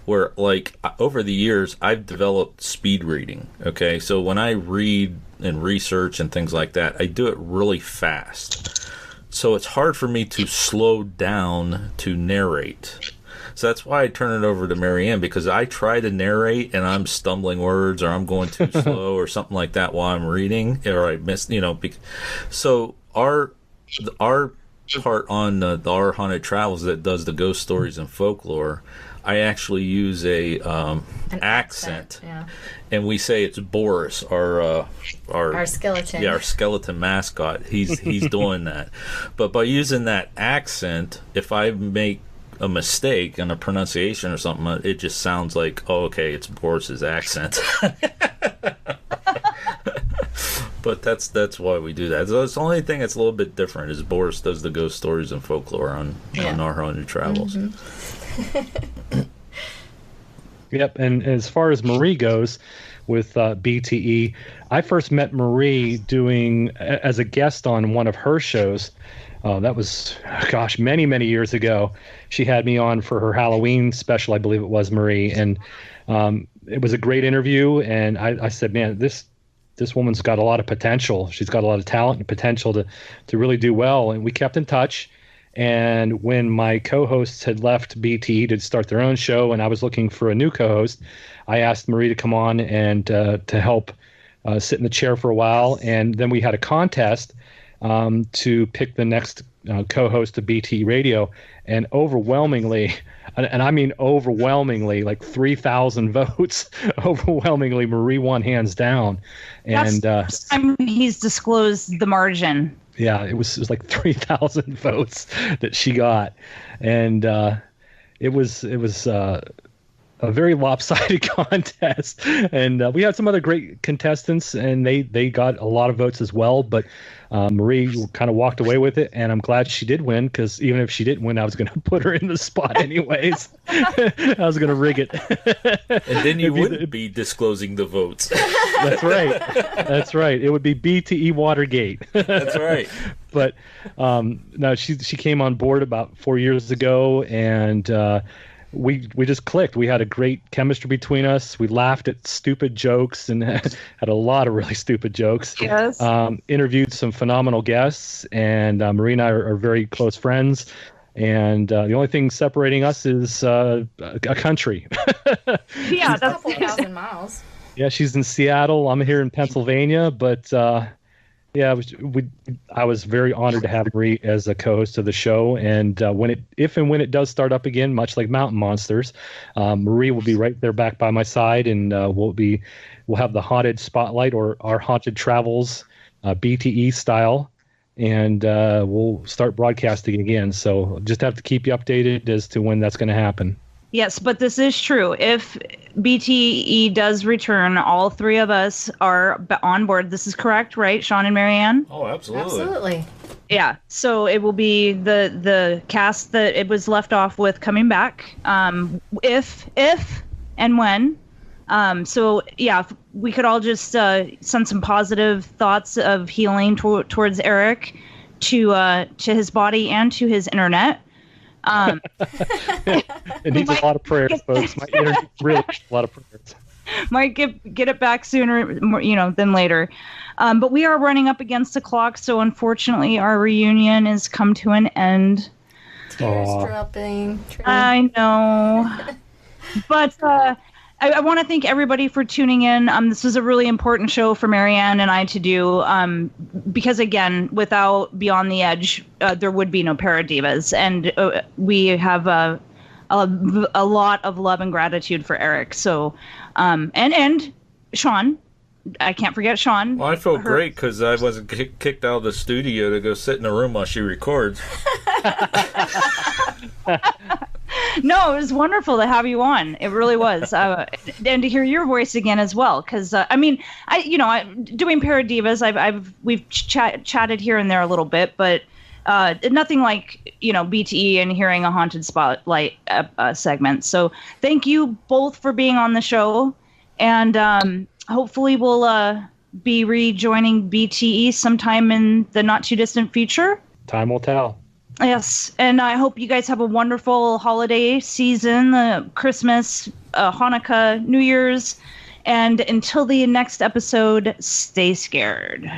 where like over the years I've developed speed reading, okay? So when I read and research and things like that, I do it really fast. So it's hard for me to slow down to narrate. So that's why I turn it over to Marianne, because I try to narrate and I'm stumbling words or I'm going too slow or something like that while I'm reading, or I miss, so our part on the Our Haunted Travels that does the ghost stories and folklore, I actually use an accent.
Yeah.
And we say it's Boris, our
skeleton.
Yeah, our skeleton mascot. He's doing that. But by using that accent, if I make a mistake in a pronunciation or something, it just sounds like, oh, okay, it's Boris's accent. But that's why we do that. So it's the only thing that's a little bit different is Boris does the ghost stories and folklore on Our Haunted Travels.
Mm-hmm.
Yep, and as far as Marie goes with BTE, I first met Marie doing as a guest on one of her shows. That was, many, many years ago. She had me on for her Halloween special, I believe it was, Marie, and it was a great interview. And I said, man, this woman's got a lot of potential. She's got a lot of talent and potential to really do well. And we kept in touch. And when my co-hosts had left BTE to start their own show and I was looking for a new co-host, I asked Marie to come on and to help sit in the chair for a while. And then we had a contest to pick the next co-host of BTE Radio. And overwhelmingly, and I mean overwhelmingly, like 3,000 votes, overwhelmingly, Marie won hands down. And
that's the first time he's disclosed the margin.
Yeah, it was like 3,000 votes that she got, and it was a very lopsided contest. And we had some other great contestants, and they got a lot of votes as well. But Marie kind of walked away with it, and I'm glad she did win, because even if she didn't win, I was going to put her in the spot anyways. I was going to rig it.
And then you wouldn't be disclosing the votes.
That's right. That's right. It would be BTE Watergate.
That's right.
But no, she came on board about 4 years ago, and we just clicked. We had a great chemistry between us. We laughed at stupid jokes and had a lot of really stupid jokes.
Yes.
Interviewed some phenomenal guests, and Marie and I are very close friends. And the only thing separating us is a country.
Yeah,
that's a couple thousand miles.
Yeah, she's in Seattle. I'm here in Pennsylvania, but yeah, I was very honored to have Marie as a co-host of the show. And if and when it does start up again, much like Mountain Monsters, Marie will be right there back by my side, and we'll have the Haunted Spotlight, or our Haunted Travels BTE style, and we'll start broadcasting again. So just have to keep you updated as to when that's going to happen.
Yes, but this is true. If BTE does return, all three of us are on board. This is correct, right, Sean and Marianne?
Oh, absolutely.
Absolutely.
Yeah, so it will be the cast that it was left off with coming back, if and when. So yeah, we could all just send some positive thoughts of healing towards Eric, to his body and to his internet.
It needs a lot of prayers, folks. My internet really needs a lot of prayers.
Might get it back sooner, than later. But we are running up against the clock, so unfortunately our reunion has come to an end.
Tears dropping.
I know. But I want to thank everybody for tuning in. This was a really important show for Marianne and I to do, because again, without Beyond the Edge, there would be no ParaDivas, and we have a lot of love and gratitude for Eric. So, and Sean, I can't forget Sean.
Well, I feel great because I wasn't kicked out of the studio to go sit in a room while she records.
No, it was wonderful to have you on. It really was, and to hear your voice again as well. Because doing ParaDivas, we've chatted here and there a little bit, but Nothing like, BTE and hearing a haunted spotlight segment. So thank you both for being on the show. And hopefully we'll be rejoining BTE sometime in the not too distant future.
Time will tell.
Yes, and I hope you guys have a wonderful holiday season, Christmas, Hanukkah, New Year's, and until the next episode, stay scared.